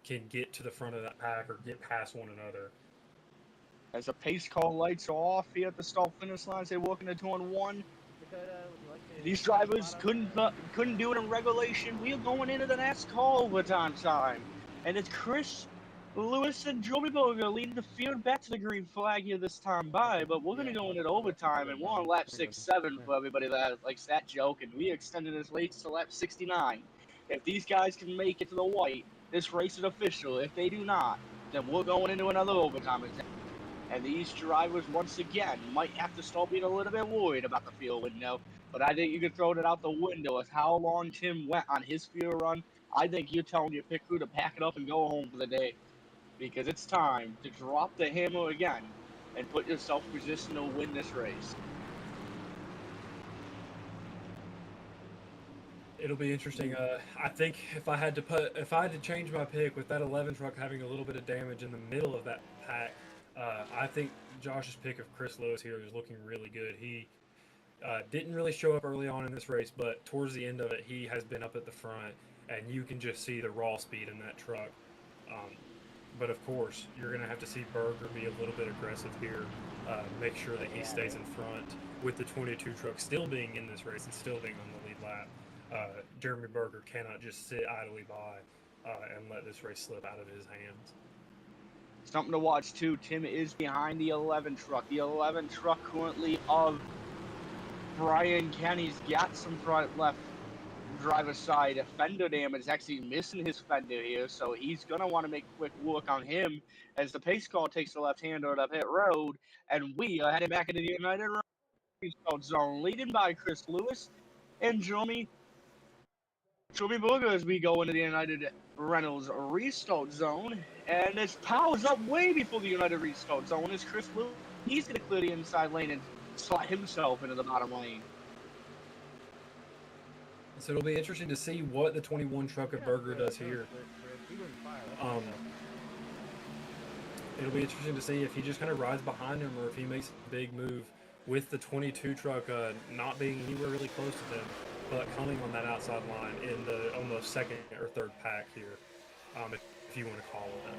can get to the front of that pack or get past one another. As the pace car lights are off here at the start finish line, they work into turn 1. These drivers couldn't do it in regulation. We are going into the NASCAR overtime time, and it's Chris Lewis and Joey Berger leading the field back to the green flag here this time by. But we're going to go into overtime, and we're on lap 6-7 for everybody that likes that joke, and we extended this race to lap 69. If these guys can make it to the white, this race is official. If they do not, then we're going into another overtime attempt. And these drivers, once again, might have to start being a little bit worried about the field window. But I think you can throw it out the window with how long Tim went on his field run. I think you're telling your pit crew to pack it up and go home for the day. Because it's time to drop the hammer again and put yourself in position to win this race. It'll be interesting. I think if I had to change my pick with that 11 truck having a little bit of damage in the middle of that pack, I think Josh's pick of Chris Lewis here is looking really good. He didn't really show up early on in this race, but towards the end of it, he has been up at the front, and you can just see the raw speed in that truck. But of course, you're going to have to see Berger be a little bit aggressive here, make sure that he stays in front with the 22 truck still being in this race and still being on the lead lap. Jeremy Berger cannot just sit idly by and let this race slip out of his hands. Something to watch too, Tim is behind the 11 truck. The 11 truck currently of Brian Kenny's got some front left driver's side fender damage, actually missing his fender here, so he's going to want to make quick work on him as the pace car takes the left-hander up pit road, and we are heading back into the United Restart Zone, leading by Chris Lewis and Jeremy Berger as we go into the United Reynolds Restart Zone, and it powers up way before the United Restart Zone as Chris Lewis, he's going to clear the inside lane and slot himself into the bottom lane. So it'll be interesting to see what the 21 truck of Berger does here. It'll be interesting to see if he just kind of rides behind him or if he makes a big move with the 22 truck not being anywhere really close to them, but coming on that outside line in the almost second or third pack here. if you want to call it that.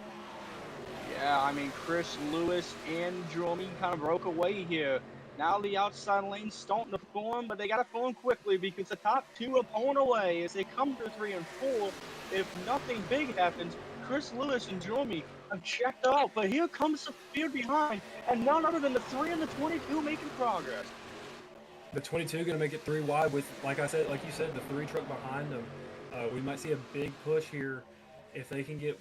Yeah, I mean, Chris Lewis and Jerome kind of broke away here. Now the outside lane's starting to form, but they got to form quickly because the top two are pulling away as they come to 3 and 4. If nothing big happens, Chris Lewis and Jerome have checked out, but here comes the field behind, and none other than the 3 and the 22 making progress. The 22 going to make it 3 wide with, like you said, the 3 truck behind them. We might see a big push here if they can get,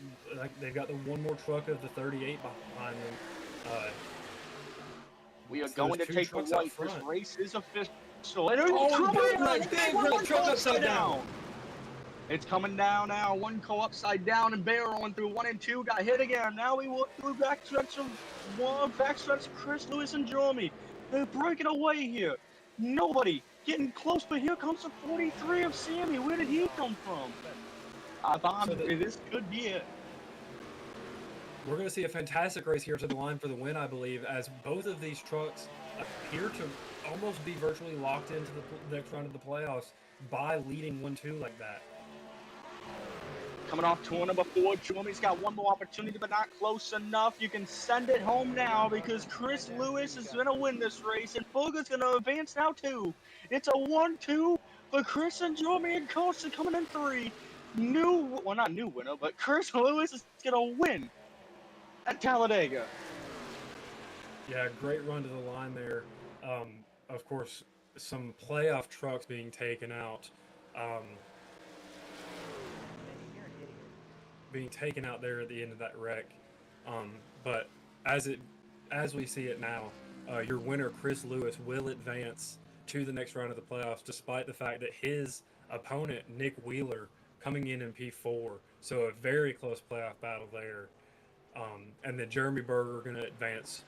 they've got the one more truck of the 38 behind them. We are So going to there's 2 take the trucks out white. This front. race is official. And big truck upside down. It's coming down now. 1 car upside down and barreling through 1 and 2. Got hit again. Now we walk through backstretch of Chris Lewis and Jerome. They're breaking away here. Nobody getting close, but here comes the 43 of Sammy. Where did he come from? This could be it. We're going to see a fantastic race here to the line for the win, I believe, as both of these trucks appear to almost be virtually locked into the next round of the playoffs by leading 1-2 like that. Coming off tour number 4, Jerome's got one more opportunity, but not close enough. You can send it home now because Chris Lewis is going to win this race, and Fulga's going to advance now too. It's a 1-2 for Chris and Jerome, and Costa coming in 3. Not new winner, but Chris Lewis is going to win at Talladega. Yeah, great run to the line there. Of course, some playoff trucks being taken out. There at the end of that wreck. But as we see it now, your winner, Chris Lewis, will advance to the next round of the playoffs, despite the fact that his opponent, Nick Wheeler, coming in P4. So a very close playoff battle there. And then Jeremy Berger going to advance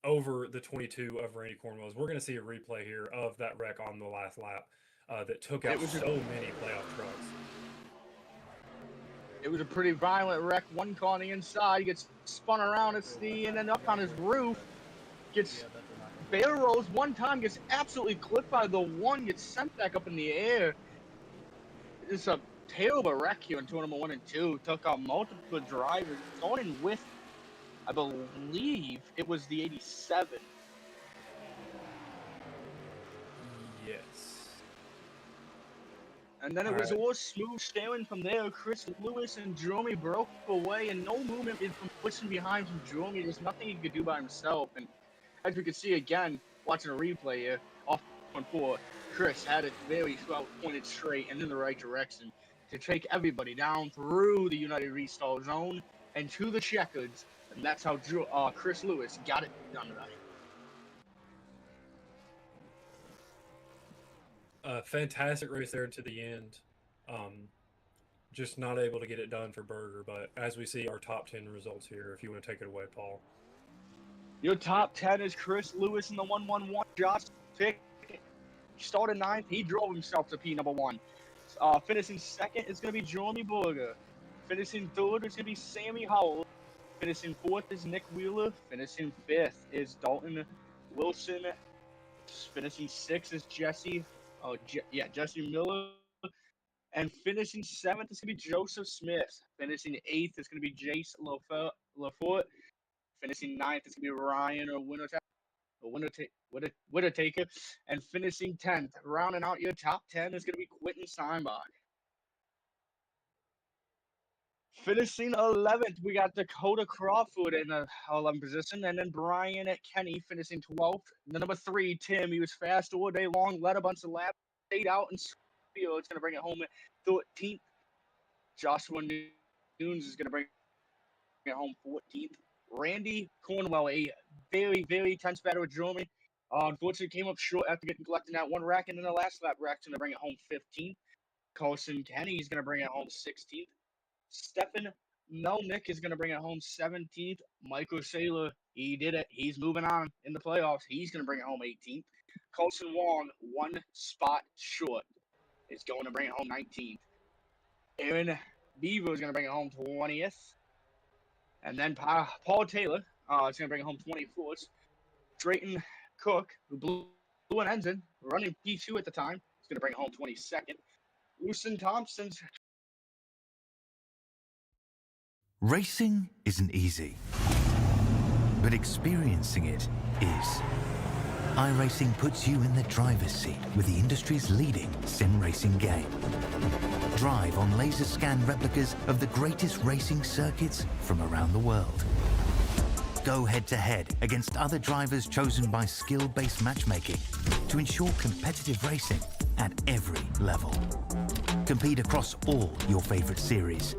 over the 22 of Randy Cornwell's. We're going to see a replay here of that wreck on the last lap that took out so many playoff trucks. It was a pretty violent wreck. 1 car on the inside gets spun around and then up on his roof. Gets barrels 1 time, gets absolutely clipped by the 1, gets sent back up in the air. It's a terrible wreck here in tour number 1 and 2. Took out multiple drivers. Going in with, I believe, it was the 87. Yes. And then it was all smooth sailing from there. Chris Lewis and Jerome broke away, and no movement from pushing behind from Jerome. There's nothing he could do by himself. And as we can see again, watching a replay here, off 1-4, Chris had it very well pointed straight and in the right direction to take everybody down through the United Restart zone and to the checkers. And that's how Chris Lewis got it done tonight. Fantastic race there to the end. Just not able to get it done for Berger, but as we see our top 10 results here, if you want to take it away, Paul. Your top 10 is Chris Lewis in the 1-1-1. Josh Pickett started 9th. He drove himself to P number 1. Finishing 2nd is going to be Jeremy Berger. Finishing 3rd is going to be Sammy Howell. Finishing 4th is Nick Wheeler. Finishing 5th is Dalton Wilson. Finishing 6th is Jesse Miller. And finishing 7th is going to be Joseph Smith. Finishing 8th is going to be Jace Lafort. Finishing 9th is going to be Ryan Wintertaker. And finishing 10th, rounding out your top 10, is going to be Quentin Steinbach. Finishing 11th, we got Dakota Crawford in the 11th position, and then Brian Kenny finishing 12th. The number 3, Tim, he was fast all day long, led a bunch of laps, stayed out in field. It's going to bring it home at 13th. Joshua Nunes is going to bring it home 14th. Randy Cornwell, a very, very tense battle with Jerome. Unfortunately, came up short after getting collected that 1 rack, and then the last lap rack's going to bring it home 15th. Carson Kenny is going to bring it home 16th. Stefan Melnick is going to bring it home 17th. Michael Saylor, he did it. He's moving on in the playoffs. He's going to bring it home 18th. Colson Wong, 1 spot short, is going to bring it home 19th. Aaron Beaver is going to bring it home 20th. And then Paul Taylor is going to bring it home 24th. Drayton Cook, who blew an engine, running P2 at the time, is going to bring it home 22nd. Lucien Thompson's Racing isn't easy, but experiencing it is. iRacing puts you in the driver's seat with the industry's leading sim racing game. Drive on laser scan replicas of the greatest racing circuits from around the world. Go head-to-head against other drivers chosen by skill-based matchmaking to ensure competitive racing at every level. Compete across all your favorite series.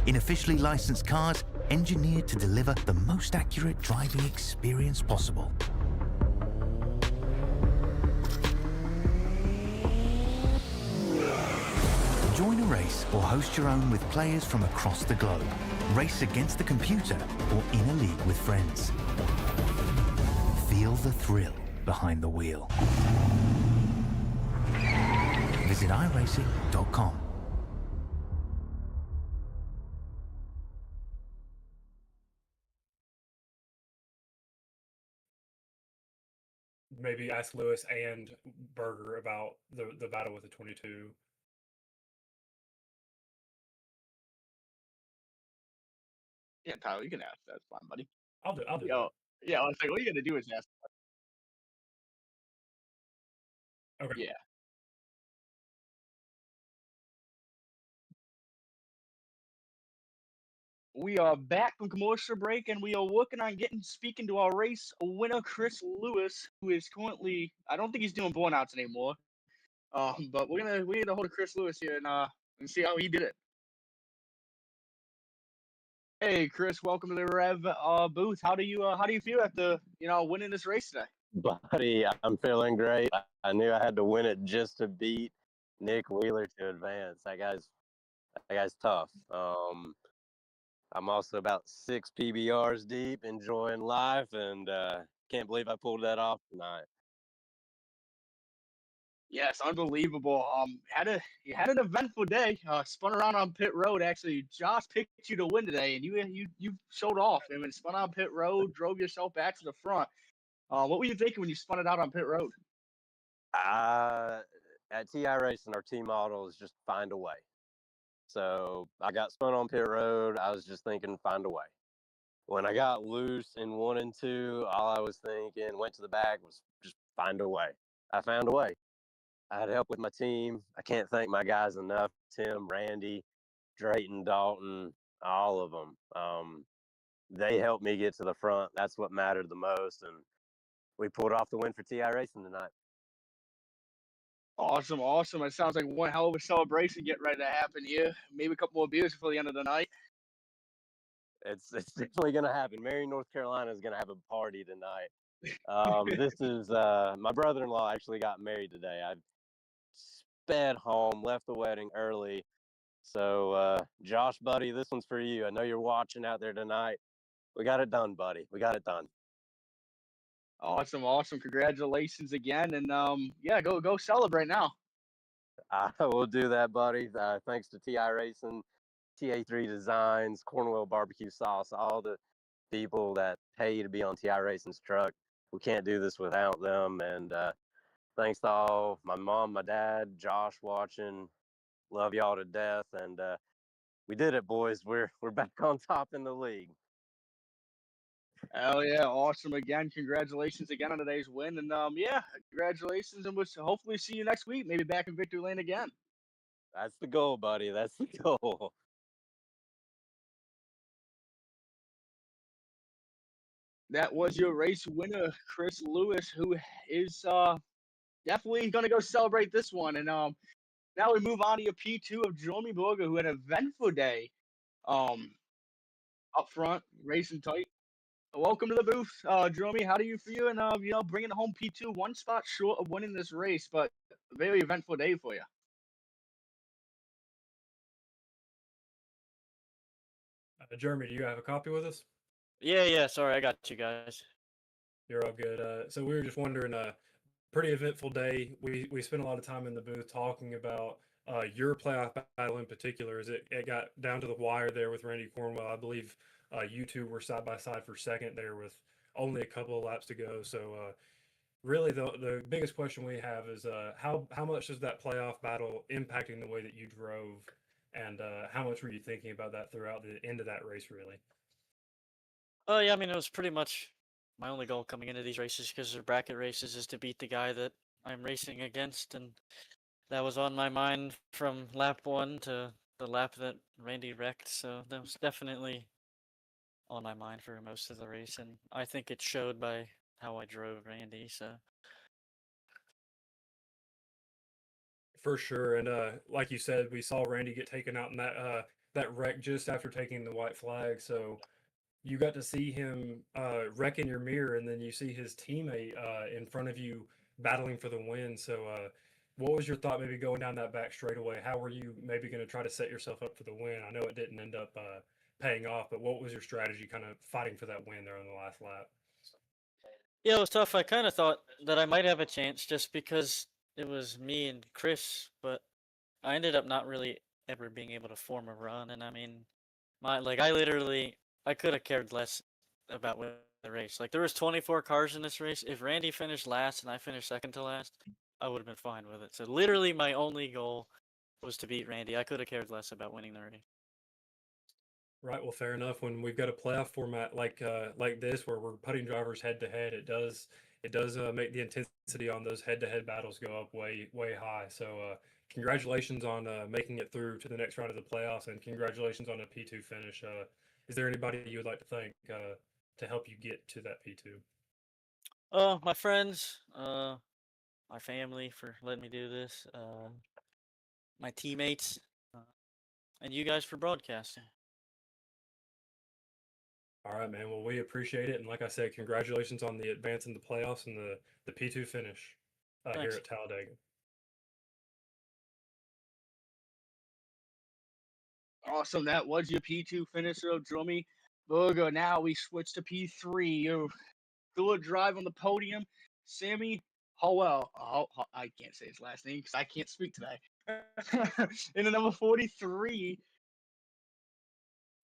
In officially licensed cars, engineered to deliver the most accurate driving experience possible. Join a race or host your own with players from across the globe. Race against the computer or in a league with friends. Feel the thrill behind the wheel. Visit iRacing.com. Maybe ask Lewis and Berger about the battle with the 22. Yeah, Tyler, you can ask. That's fine, buddy. I'll do Yo, yeah, I was like, all you gotta do is ask. that. Okay. Yeah. We are back from commercial break, and we are working on speaking to our race winner, Chris Lewis, who is currently, I don't think he's doing burnouts anymore. But we're gonna hold Chris Lewis here and see how he did it. Hey, Chris, welcome to the Rev booth. How do you feel after winning this race today? Buddy, I'm feeling great. I knew I had to win it just to beat Nick Wheeler to advance. That guy's tough. I'm also about 6 PBRs deep, enjoying life, and can't believe I pulled that off tonight. Yes, unbelievable. You had an eventful day. Spun around on pit road. Actually, Josh picked you to win today, and you showed off. I mean, spun on pit road, drove yourself back to the front. What were you thinking when you spun it out on pit road? At TA3 our team model is just find a way. So I got spun on pit road. I was just thinking find a way. When I got loose in 1 and 2, all I was thinking, went to the back, was just find a way. I found a way. I had help with my team. I can't thank my guys enough. Tim, Randy, Drayton, Dalton, all of them. They helped me get to the front. That's what mattered the most. And we pulled off the win for TI Racing tonight. Awesome, awesome. It sounds like one hell of a celebration getting ready to happen here. Maybe a couple more beers before the end of the night. It's definitely going to happen. Marion, North Carolina is going to have a party tonight. This is my brother-in-law actually got married today. I sped home, left the wedding early. So, Josh, buddy, this one's for you. I know you're watching out there tonight. We got it done, buddy. We got it done. Awesome, awesome. Congratulations again. And yeah, go celebrate now. I will do that, buddy. Thanks to TI Racing, TA3 Designs, Cornwall Barbecue Sauce, all the people that pay to be on TI Racing's truck. We can't do this without them. And thanks to all my mom, my dad, Josh watching. Love y'all to death. And we did it, boys. We're back on top in the league. Hell yeah, awesome again. Congratulations again on today's win. And yeah, congratulations, and we'll hopefully see you next week, maybe back in Victory Lane again. That's the goal, buddy. That's the goal. That was your race winner, Chris Lewis, who is definitely gonna go celebrate this one. And now we move on to your P2 of Jeremy Berger, who had an eventful day up front, racing tight. Welcome to the booth, Jeremy. How do you feel? And bringing home P2, one spot short of winning this race, but a very eventful day for you. Jeremy, do you have a copy with us? Yeah. Sorry, I got you guys. You're all good. So we were just wondering, pretty eventful day. We spent a lot of time in the booth talking about your playoff battle in particular. As it got down to the wire there with Randy Cornwell. I believe you two were side by side for second there with only a couple of laps to go. So really, the biggest question we have is how much is that playoff battle impacting the way that you drove And how much were you thinking about that throughout the end of that race, really? Oh yeah, I mean it was pretty much my only goal coming into these races because they're bracket races is to beat the guy that I'm racing against, and that was on my mind from lap 1 to the lap that Randy wrecked. So that was definitely on my mind for most of the race, and I think it showed by how I drove Randy. So For sure, and like you said, we saw Randy get taken out in that wreck just after taking the white flag. So you got to see him wreck in your mirror, and then you see his teammate in front of you battling for the win. So, what was your thought maybe going down that back straightaway? How were you maybe going to try to set yourself up for the win? I know it didn't end up paying off, but what was your strategy kind of fighting for that win there on the last lap? yeah, it was tough. I kind of thought that I might have a chance just because it was me and Chris, but I ended up not really ever being able to form a run. And I mean, I could have cared less about winning the race. Like there was 24 cars in this race. If Randy finished last and I finished second to last, I would have been fine with it. So literally my only goal was to beat Randy. I could have cared less about winning the race. Right. Well, fair enough. When we've got a playoff format like this, where we're putting drivers head to head, it does make the intensity on those head to head battles go up way high. So, congratulations on making it through to the next round of the playoffs, and congratulations on a P2 finish. Is there anybody you would like to thank to help you get to that P2? My friends, my family for letting me do this, my teammates, uh, and you guys for broadcasting. All right, man. Well, we appreciate it, and like I said, congratulations on the advance in the playoffs and the P2 finish here Thanks. at Talladega. Awesome. That was your P2 finisher, Drummy Burger. Now we switch to P3. You do a drive on the podium. Sammy Howell. I can't say his last name because I can't speak today. In the number 43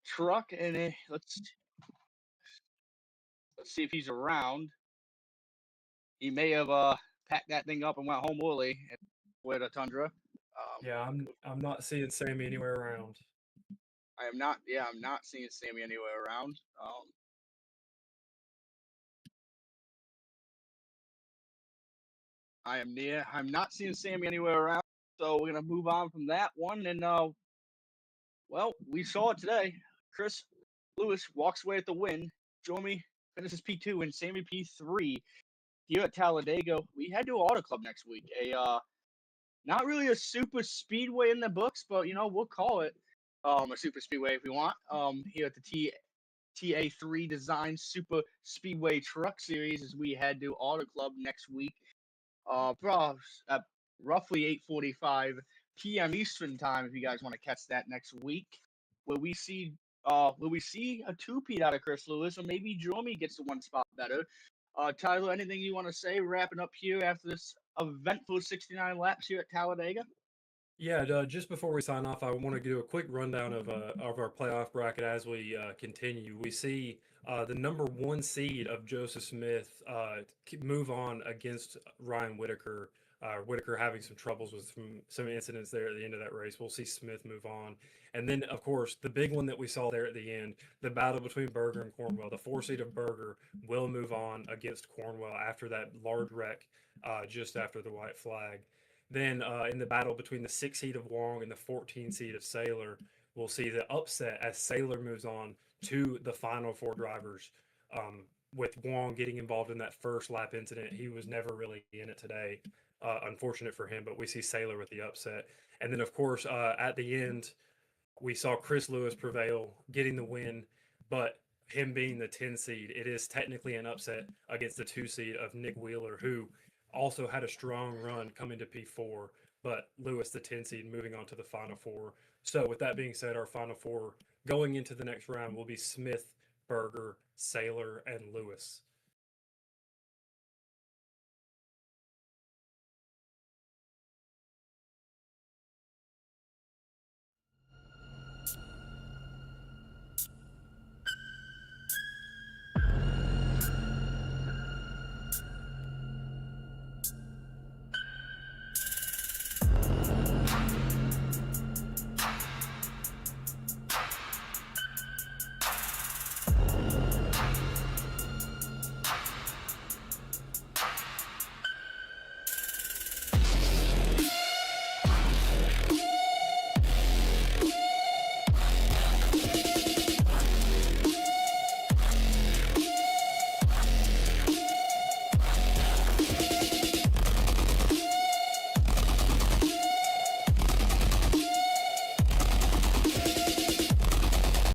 truck, and let's see if he's around. He may have packed that thing up and went home early with a Tundra. Yeah, I'm not seeing Sammy anywhere around. I am not. Yeah, I'm not seeing Sammy anywhere around. I'm not seeing Sammy anywhere around. So we're gonna move on from that one, and well, we saw it today. Chris Lewis walks away with the win. Jeremy finishes P2 and Sammy P3 here at Talladega. We head to Auto Club next week. Not really a super speedway in the books, but we'll call it a super speedway if we want. Here at the TA3 Designs Super Speedway Truck Series as we head to Auto Club next week. At roughly 8:45 p.m. Eastern time. If you guys want to catch that next week, will we see a two-peat out of Chris Lewis, or maybe Jeremy gets the one spot better? Tyler, anything you want to say wrapping up here after this eventful 69 laps here at Talladega? Yeah, just before we sign off, I want to do a quick rundown of our playoff bracket as we continue. We see the number 1 seed of Joseph Smith move on against Ryan Whitaker. Whitaker having some troubles with some incidents there at the end of that race. We'll see Smith move on. And then, of course, the big one that we saw there at the end, the battle between Berger and Cornwell. The 4 seed of Berger will move on against Cornwell after that large wreck just after the white flag. Then in the battle between the 6 seed of Wong and the 14 seed of Saylor, we'll see the upset as Saylor moves on to the final 4 drivers. With Wong getting involved in that first lap incident, he was never really in it today. Unfortunate for him, but we see Saylor with the upset. And then, of course, at the end, we saw Chris Lewis prevail, getting the win, but him being the 10 seed, it is technically an upset against the 2 seed of Nick Wheeler, who also had a strong run coming to P4, but Lewis, the 10 seed, moving on to the final 4. So with that being said, our final 4 going into the next round will be Smith, Berger, Saylor, and Lewis.